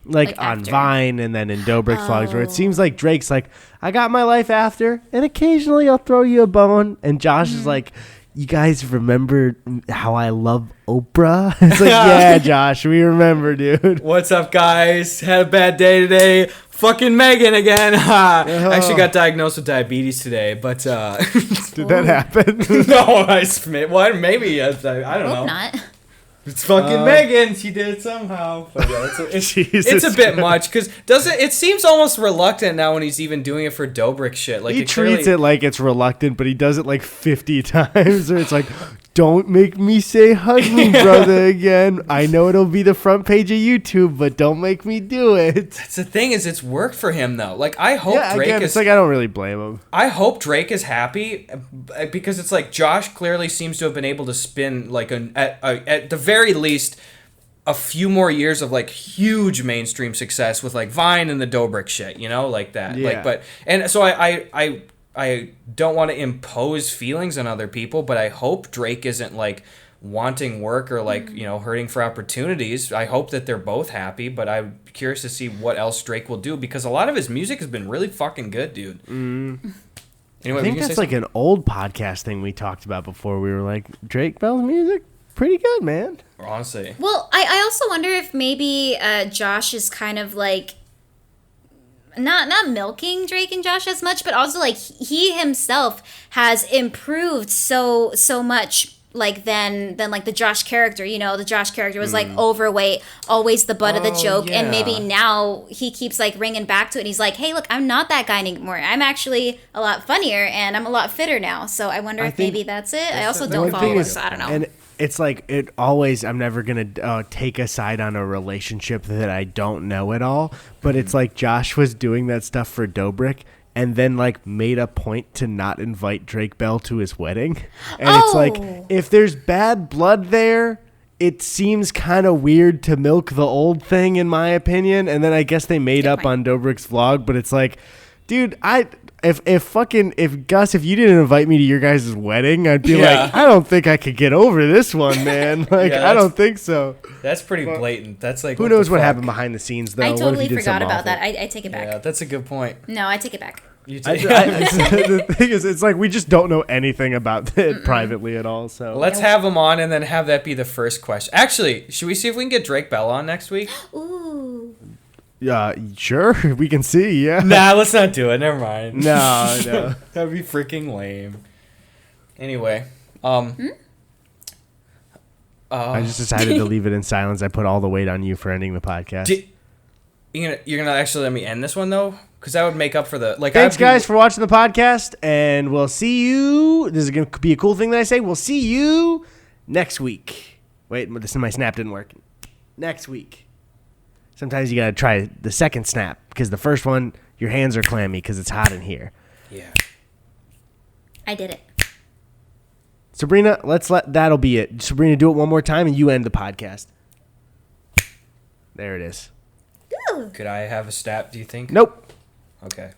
like on after. Vine and then in Dobrik's vlogs, where it seems like Drake's like, I got my life after, and occasionally I'll throw you a bone, and Josh is like, you guys remember how I love Oprah? It's like, yeah, Josh, we remember, dude. What's up, guys? Had a bad day today. Fucking Megan again. Actually got diagnosed with diabetes today, but... Did that happen? No, maybe. I don't know. Hope not. It's fucking Megan. She did it somehow. But yeah, it's a bit much because it seems almost reluctant now when he's even doing it for Dobrik shit. Like he treats it like it's reluctant, but he does it like 50 times. Or it's like, don't make me say hug me, brother, again. I know it'll be the front page of YouTube, but don't make me do it. That's the thing is, it's worked for him though. Like I hope Drake is. It's like I don't really blame him. I hope Drake is happy because it's like Josh clearly seems to have been able to spin like at the very least a few more years of like huge mainstream success with like Vine and the Dobrik shit, you know, like that. Yeah. Like, and so I don't want to impose feelings on other people, but I hope Drake isn't like wanting work or like, you know, hurting for opportunities. I hope that they're both happy, but I'm curious to see what else Drake will do because a lot of his music has been really fucking good, dude. Anyway, I think that's like an old podcast thing we talked about before. We were like, Drake Bell's music, pretty good, man. Honestly. Well, I also wonder if maybe Josh is kind of like not milking Drake and Josh as much, but also like he himself has improved so much like than like the Josh character. You know, the Josh character was like overweight, always the butt of the joke, and maybe now he keeps like ringing back to it and he's like, hey, look, I'm not that guy anymore. I'm actually a lot funnier and I'm a lot fitter now. So I wonder if maybe that's it. I also don't follow him, so I don't know. And it's like I'm never going to take a side on a relationship that I don't know at all. But it's like Josh was doing that stuff for Dobrik and then like made a point to not invite Drake Bell to his wedding. And it's like, if there's bad blood there, it seems kind of weird to milk the old thing, in my opinion. And then I guess they made up on Dobrik's vlog. But it's like, dude, If Gus, if you didn't invite me to your guys' wedding, I'd be like, I don't think I could get over this one, man. Like, I don't think so. That's pretty blatent. That's like, who knows what happened behind the scenes, though? I totally forgot about that. I take it back. Yeah, that's a good point. No, I take it back. The thing is, it's like we just don't know anything about it privately at all. So let's have him on and then have that be the first question. Actually, should we see if we can get Drake Bell on next week? Ooh. Sure, we can see. Yeah. Nah, let's not do it. Never mind. No. That'd be freaking lame. Anyway, I just decided to leave it in silence. I put all the weight on you for ending the podcast. You're gonna actually let me end this one though, because that would make up for the like. Thanks, guys, for watching the podcast, and we'll see you. This is gonna be a cool thing that I say. We'll see you next week. Wait, my snap didn't work. Next week. Sometimes you gotta try the second snap because the first one, your hands are clammy because it's hot in here. Yeah. I did it. Sabrina, that'll be it. Sabrina, do it one more time and you end the podcast. There it is. Ooh. Could I have a stat, do you think? Nope. Okay.